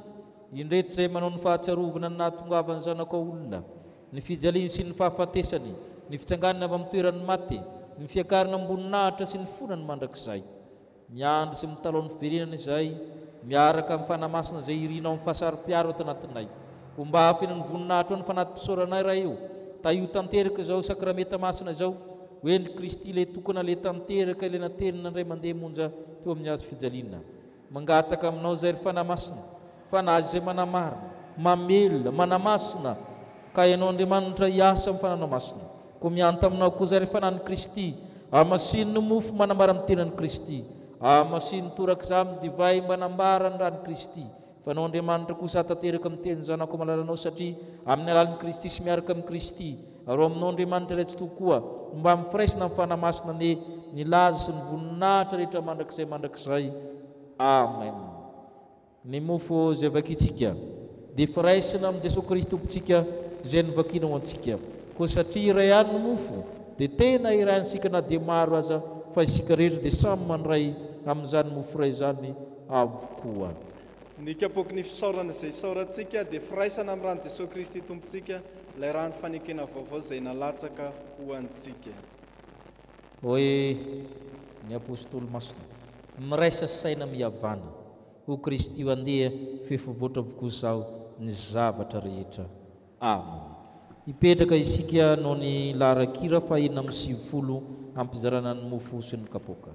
indreto izay manao ny fahatsarovana ny nahatongavany zanaka olona ny fijaliany sy ny fahafatesany ny fitsanganana avy amin'ny toeran'ny maty ny fiakarana amboninahitra sy ny fonany mandrakizay miandry sy mitalao ny fiverenana izay miaraka amin'ny fanamasina izay irinao amin'ny fahasari-piaro ato anatinay ko mba hafena ny voninahitra ny fanaty-pisaoranay raha io taio tanteraka izao sakramenta masina izao hoendry Kristy ilay tokana ilay tanteraka ilay naterina indray mandeha monja teo amin'ny azo fijaliana mangataka aminao izay ry fanamasina fa nazy izay manamarina mamelona manamasina ka ianao Andriamanitra hiasa amin'ny fananao masina ko mianta aminao koa izay ry fanan'ny Kristy amasiny ny mofo manambara amin'ny tenan'ny Kristy amasiny torak'izay amin'ny divay manambara ny ran'ny Kristy fanao Andriamanitra kosa atateraka amin'ny teny zanako malalanao satria amin'ny alalan'ny Kristy sy miaraka amin'ny Kristy ary aminao Andriamanitra ilay tsy tokoa mba mifiraisina amin'ny fanamasina ny laza sy ny voninahitra rehetra mandrakizay amen ny mofo izay vakitsika dia firaisina amin'ny Jesosy Kristy tompontsika izay nivakina ho antsika ko satria iray ihany ny mofo dia tena irahansika na dia maro aza fa isika rehetra dia samy mandray amin'izany mofo iray zany avokoa ny kapoky ny fisaorana izay isaorantsika dia firaisana amin'ny rano Jesosy Kristy tompontsika ilay rano fanekena vaovao izay nalatsaka ho antsika hoe ny apôstôly masina miraisa saina mihavana ho Kristy andeha fifovoatra avokoa izao ny zavatra rehetra amen hipetraka isika noho ny laharan-kira fa 4:50 ampizarana ny mofo sy ny kapoka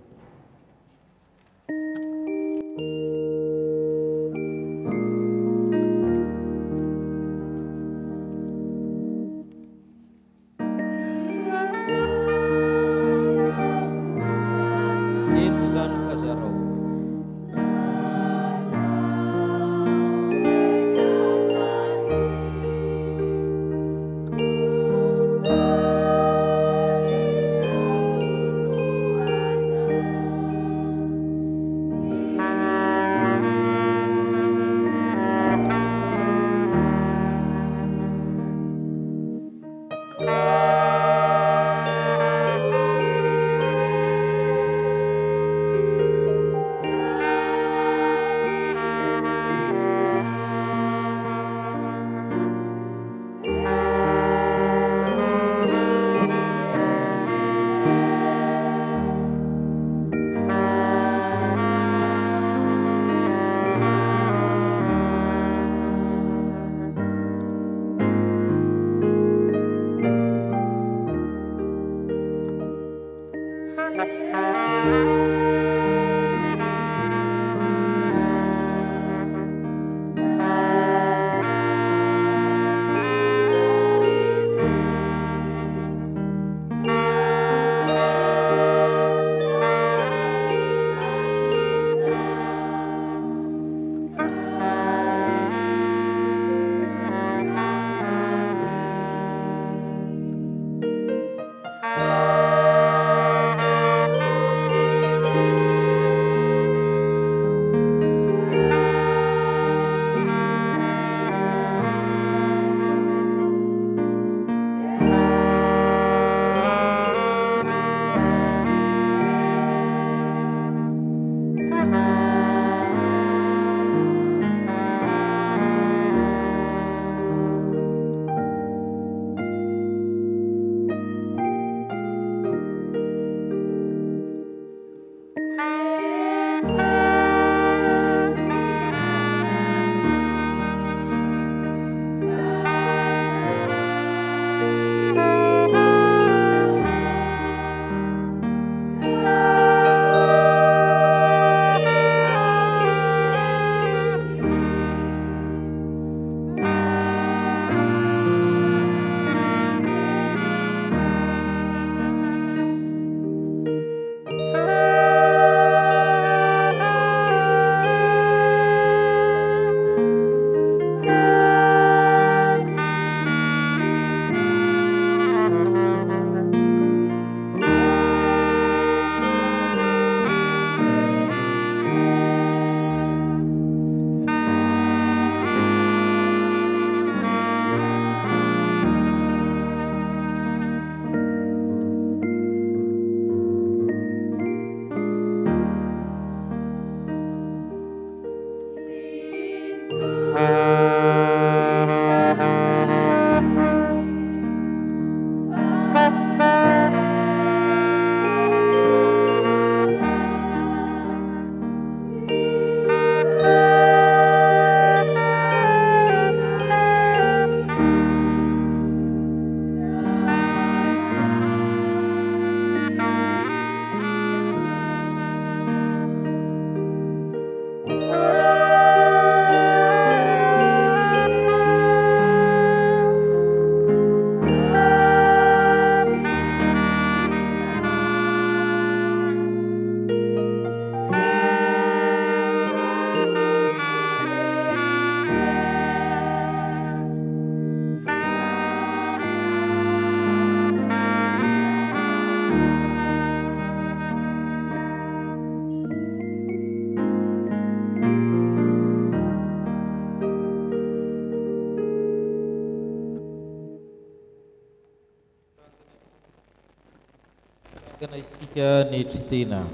Kana isika nitritena.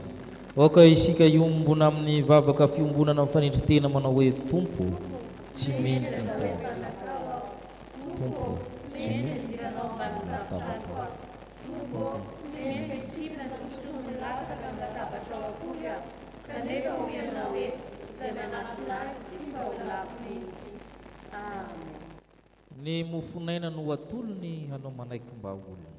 Oka isika iombona amin'ny vavaka fiombonana amin'ny fanitritena manao hoe Tompo tsy meny Tompo tsy meny ny mofonaina no atolony hanao manaiky mba olona.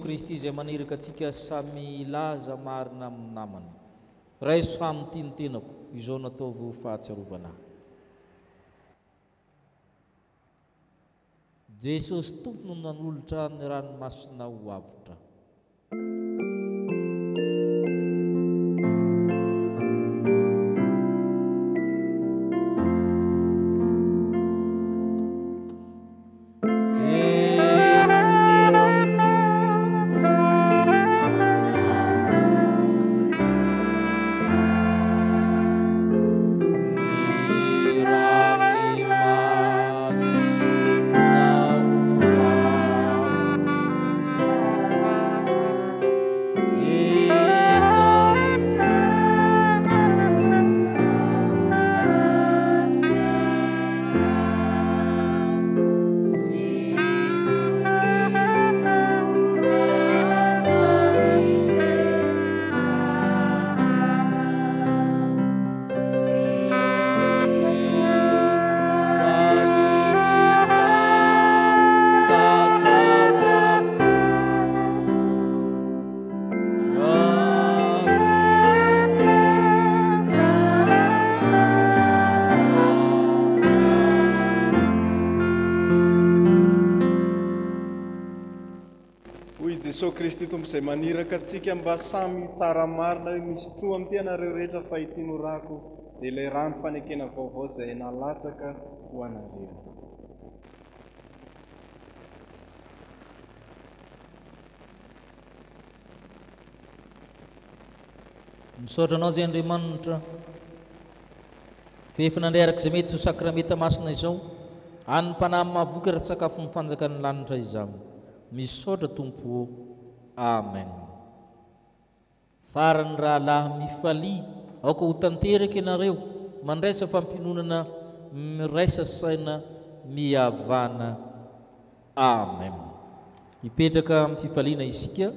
Kristy izay maneraka atsika samy laza marina amin'ny namany. Raiso samy tiantenako izao nataovy fahatsiarovana. Jesosy Tompo no nanolotra ny ranomasina ho avotra. Jesosy Kristy Tompo izay maniraka atsika mba samy tsara marina hoe misy tro amin'ny tianareo rehetra fa itinorako dia ilay rano fanekena vaovao izay nalatsaka ho anareo. Misaotra anao zay Andriamanitra fefa nandreraka izay mety ho sakrameta masina izao any mpanahy mahavoky raha sakafo ny fanjakan'ny lanitra izany. Misaotra Tompo. Amen. Farany rahalahy mifalia aoka ho tanteraka ianareo mandraisa fampinonana miraisa saina mihavana. Amen. Hipetraka amin'ny fifaliana isika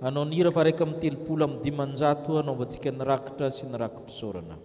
hanao nira fa raika amin'ny 300 hanaovantsika ny rakitra sy ny rakim-pisaorana.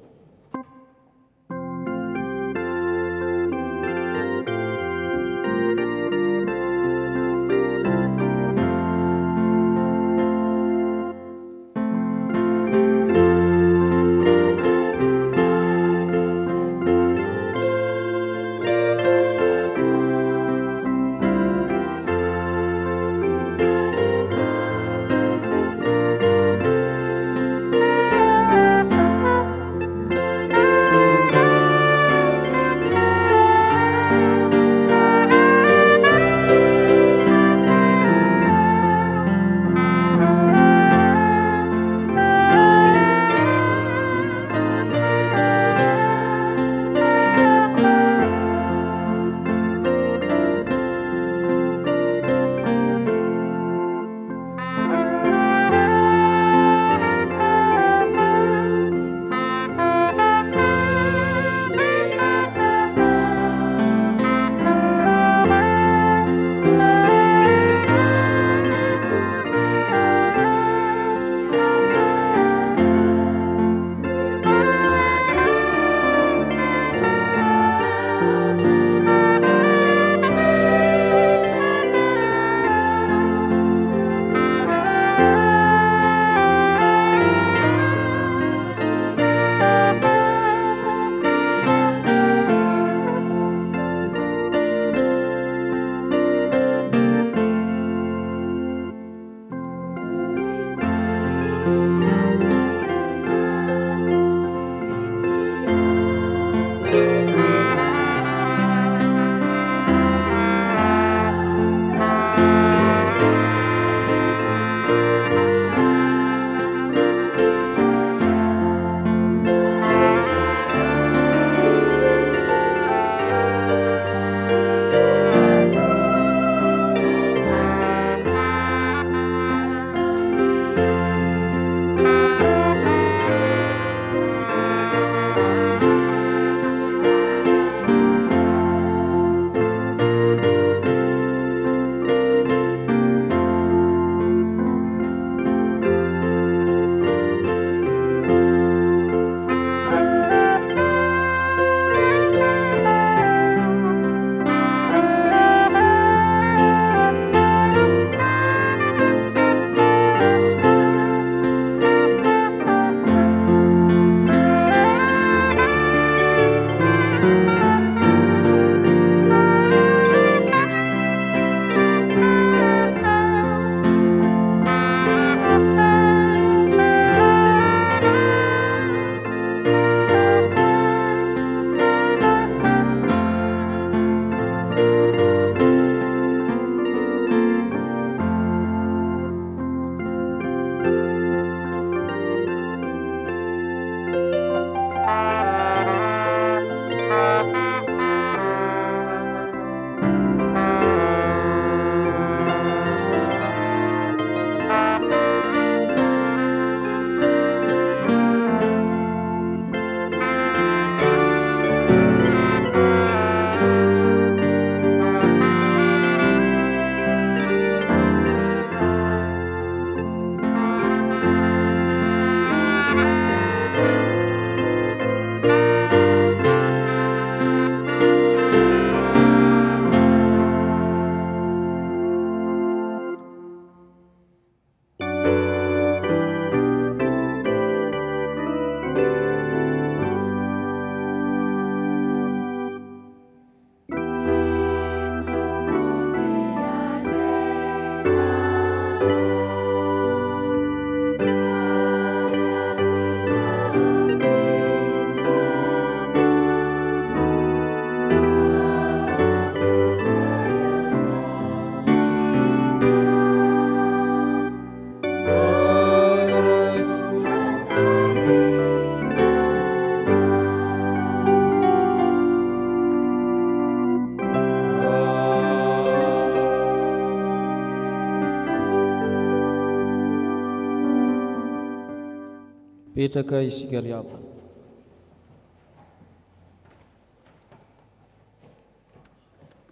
Petraka isika ry havana.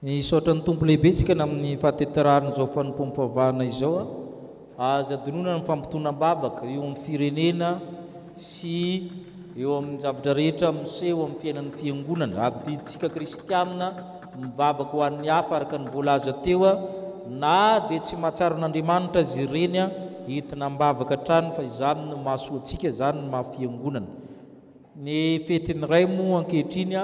Nisaotra ny tompo lehibe tsika amin'ny fahateterahana izao fanompoam-pavahana izao aza donona ny fampitonam-bavaka eo amin'ny firenena sy eo amin'ny zavatra rehetra miseho amin'ny fiainan'ny fiangonana. Abidintsika kristianina mivavaka ho an'ny hafa araka ny voalaza teo na dia tsy mahatsara n'Andriamanitra izy ireny entina mbavaka trano fa izany no mahasoantsika, izany no mahafiangonana. Ny fetin'ny ray moa ankehitriny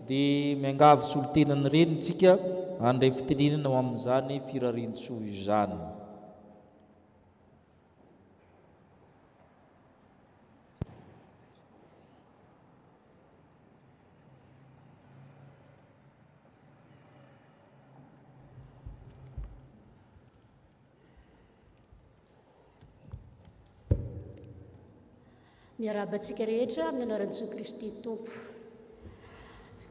dia miangavy solotenany ireny tsika handray fitenenana ao amin'izany firarian-tsoa izany. Miarabantsika rehetra amin'ny anaran'i Kristy Tompo.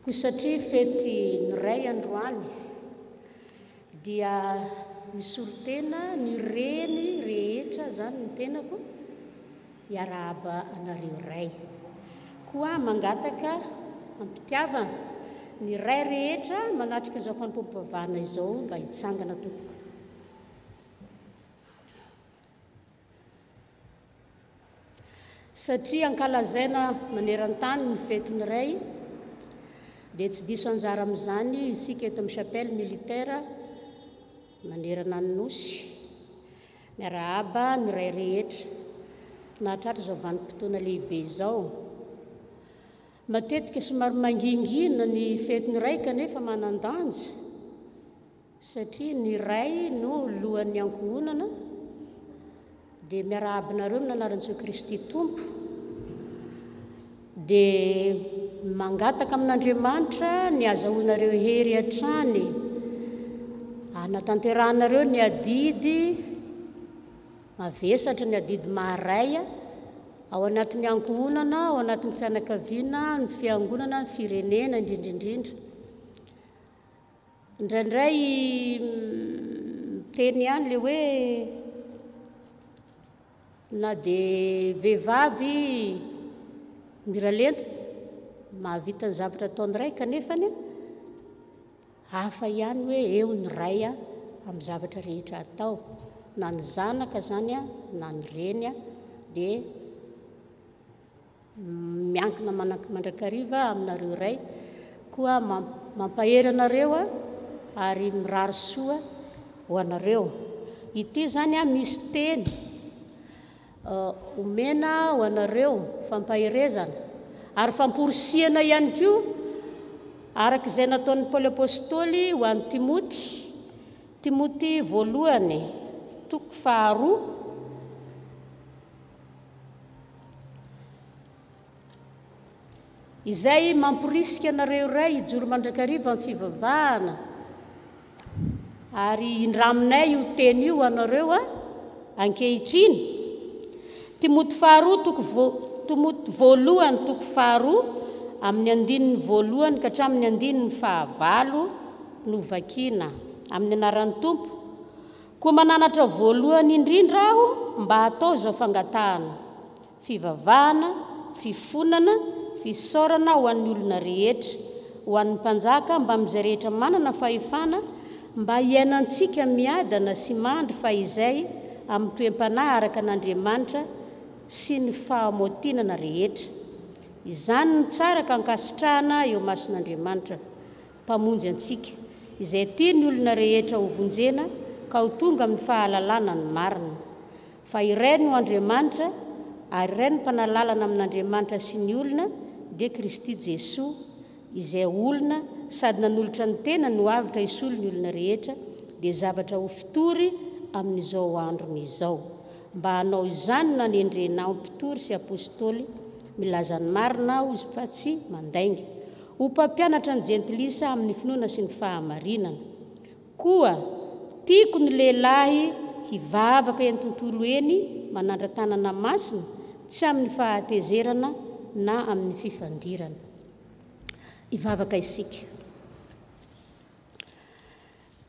Koa satria fety ny ray androany dia misy olo-tena ny reny rehetra zany ny tenako hiarahaba anareo ray. Koa mangataka ampitiavana ny ray rehetra manatrika izao fanompoam-pavahana izao mba hitsangana tompoko. Satria ankalazaina maneran-tany ny fetin'ny ray dia tsy diso anjara amin'izany isika eto amin'ny chapelle militaire manerana ny nosy miarahaba ny ray rehetra nahatratra izao vanim-potoana lehibe izao. Matetika somary mangingina ny fetin'ny ray kanefa manan-danja satria ny ray no lohan'ny ankohonana dia miarahaba nareo amin'ny anaran'i Kristy Tompo dia mangataka amin'Andriamanitra ny azahoanareo hery hatrany anatanteranareo ny adidy mavesatra, ny adidy maharay ao anatin'ny ankohonana, ao anatin'ny fianakaviana, ny fiangonana, ny firenena indrindraindrindra. Indraindray teny ihany le hoe na dia vehivavy miralento mahavita ny zavatra ataony ray kanefany hafa ihany hoe eo ny ray amin'ny zavatra rehetra atao, na ny zanaka zany na ny reny dia miankina mandrakariva aminareo ray. Koa mampahery anareo ary mirary soa ho anareo. Ity zany misy teny omena ho anareo fampaherezana ary famporisiana ihany koa araka izay nataon'ny Paoly Apôstôly ho an'ny Timoty voalohany 2 izay mamporisika anareo ray hijoro mandrakariva amin'ny fivavahana ary indraminay io teny io anareo ankehitriny. Timoty voalohany 2 amin'ny andininy voalohany ka hatramin'ny andininy 9 no vakiana amin'ny anaran'ny Tompo. Koa mananatra voalohany indrindra aho mba hatao izao fangatahana, fivavahana, fifonana, fisaorana ho an'ny olona rehetra, ho an'ny mpanjaka mba amin'izay rehetra manana fahefana mba hiainantsika miadana sy mandry fa izay amin'ny toem-panahy araka an'Andriamanitra sy ny fahamotinana rehetra. Izany ny tsara ka ankasitrahana eo mason'Andriamanitra mpamonjy antsika, izay tia ny olona rehetra ho vonjena ka ho tonga amin'ny fahalalana ny marina. Fa iray no Andriamanitra ary iray no mpanalalana amin'Andriamanitra sy ny olona dia Kristy Jesoa, izay olona sady nanolotra ny tena no avitra hisolo ny olona rehetra dia zavatra ho fitory amin'izao androny izao. Mba hanao izany na nendrenao mpitory sy apôstôly milaza ny marina ho fa tsy mandainga, ho mpampianatra ny jentilisa amin'ny finoana sy ny fahamarinana. Koa tiako ny lehilahy hivavaka eny tontolo eny manandra-tanana masina, tsy amin'ny fahatezerana na amin'ny fifandirana. Hivavaka isika.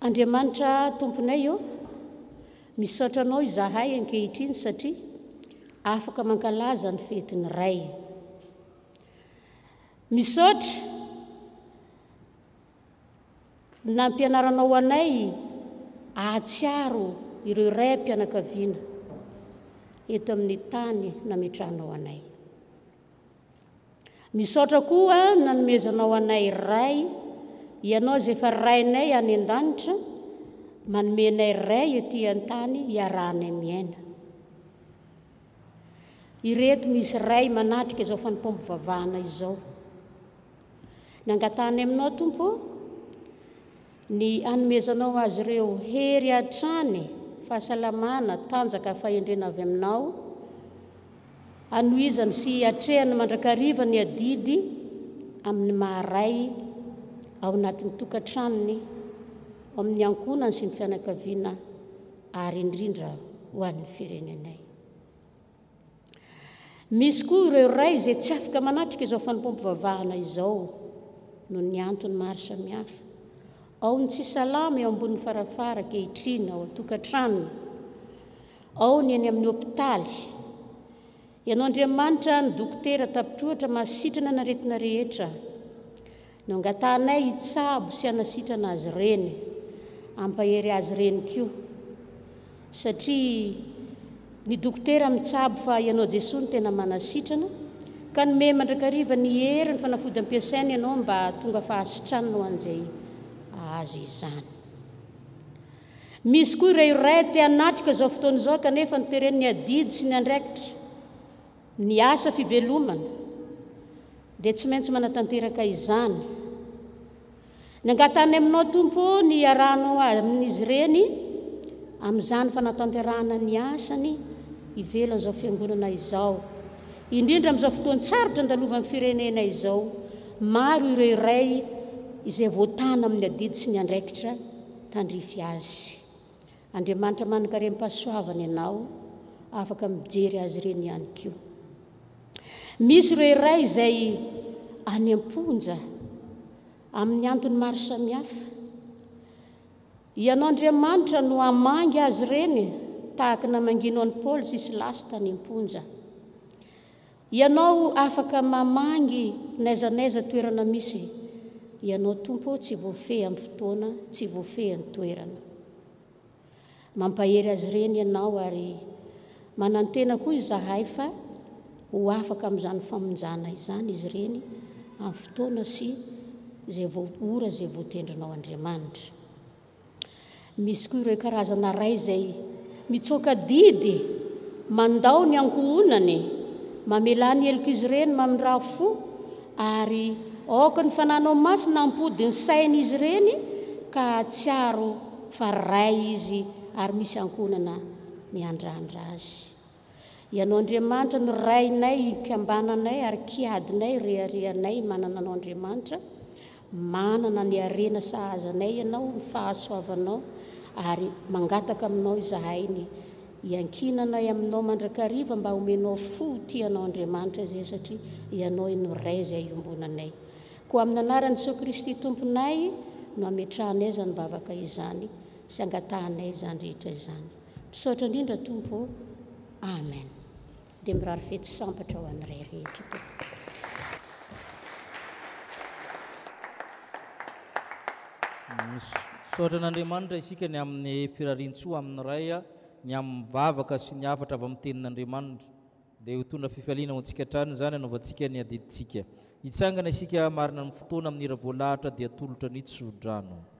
Andriamanitra Tomponay io misaotranao izahay ankehitriny satria afaka mankalaza ny fetiny ray. Misaotra nampianaranao anay ahatsiaro ireo ray mpianakaviana eto amin'ny tany nametranao anay. Misaotra koa nanomezanao anay ray, ianao zay efa rainay any an-danitra, manomenay ray etỳ an-tany iarahany miaina. Ireto misy ray manatrika izao fanimpom-pivavahana izao. Nangatany aminao Tompo, ny anomezanao azy ireo hery hatrany, fahasalamana, tanjaka, fahendrena avy aminao, anohizany sy atrehany mandrakariva ny adidy amin'ny maharay ao anatin'ny tokantranony, ao amin'ny ankonany sy ny fianakaviana, ary indrindra ho an'ny firenenay. Misy koa ireo ray izay tsy afaka manatrika izao fanimpom-pivavahana izao noho ny antony maro samihafa. Ao ny tsy salama eo ambonin'ny farafara kehitriny ao tokantranony, ao ny eny amin'ny hôpitaly. Ianao Andriamanitra ny dokotera tapitrohatra mahasitrana ny aretina rehetra. No angatanay hitsabo sy hanasitrana azy ireny, ampahery azy ireny koa. Satria ny dokotera mitsabo fa ianao Jesosy tena manasitrana, ka nome mandrakariva ny hery ny fanafody ampiasaina ianao mba tonga fahasitranana an'izay azy izany. Misy koa ireo ray te hanatrika izao fotoana izao kanefa niteren'ny adidy sy ny andraikitra ny asa fivelomana, dia tsy maintsy manatanteraka izany. Nangatany aminao Tompo ny iarahanao amin'izy ireny amin'izany fanatanterahana ny asany ivelany izao fiangonana izao. Indrindra amin'izao fotoana tsarotra andalovan'ny firenena izao, maro ireo ray izay voatana amin'ny adidy sy ny andraikitra tandrify azy. Andriamanitra manankarem-pahasoavana ianao, afaka mijery azy ireny ihany koa. Misy ireo ray izay any am-ponja amin'ny antony maro samihafa. Ianao Andriamanitra no hamangy azy ireny tahaka namanginao an'i Paoly sy Silasy tany am-ponja. Ianao afaka mamangy n'aiza toerana misy. Ianao Tompo tsy voafehy amin'ny fotoana, tsy voafehy ny toerana. Mampahery azy ireny ianao ary manantena koa izahay fa ho afaka amin'izany famonjana izany izy ireny amin'ny fotoana sy izay ora izay voatendrinao Andriamanitra. Misy koa ireo karazana ray izay mitsoaka didy, mandao ny ankohonany, mamela ny heloko izy ireny mamindraha fo, ary aoka ny fananao masina ampody ny sain'izy ireny ka hatsiaro fa ray izy ary misy ankonana miandrandra azy. Ianao Andriamanitra no rainay, kiambananay ary kiadinay, reharehanay manana anao Andriamanitra, manana ny arena sahazanay ianao, ny fahasoavanao, ary mangataka aminao izahay ny iankinanay aminao mandrakariva mba homenao fo tianao Andriamanitra zay, satria ianao no ray izay iombonanay. Koa amin'ny anaran'i Jesosy Kristy Tomponay no ametrahanay izany bavaka izany sy angatahanay izany rehetra izany. Misaotra indrindra Tompo. Amen. Dia mirary fety sambatra ho an'ny ray rehetra. Misaotra an'Andriamanitra isika ny amin'ny firarian-tsoa amin'ny ray, ny amin'ny vavaka sy ny hafatra avy amin'ny tenin'Andriamanitra, dia ho tondra fifaliana ho antsika hatrany izany hanaovantsika ny adidintsika. Hitsangana isika marina amin'ny fotoana amin'ny hira voalahatra dia tolotra ny tsodrano. Oh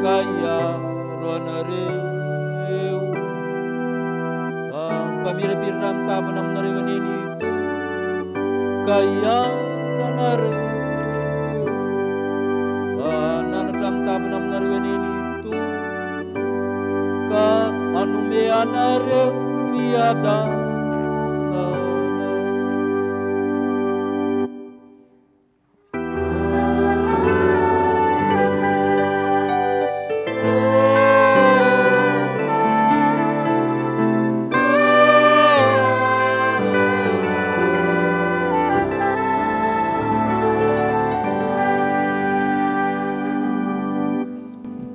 kaya roanareo pamirapirana mitavana aminareo aneny ito kaya ranareo nanatra mitavana aminareo aneny ito ka anome anareo fiadana.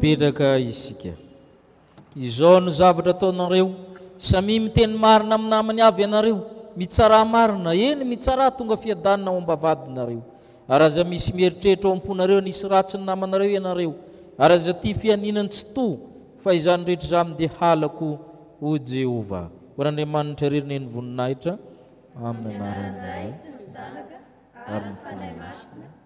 Mipetraka isika. Izao no zavatra ataonareo, samy miteny marina amin'ny namany avy ianareo, mitsara marina, eny mitsara tonga fiadanana ao am-bavadinareo. Ary aza misy mieritreritra ao am-ponareo nisy ratsy ny namanareo ianareo, ary aza tia fianinany tsy to, fa izany rehetra izany dia halako ho Jehova. Horan'Andriamanitra ririneny voninahitra amin'ny anaran'Ilay sy ny Zanaka ary ny Fanahy Masina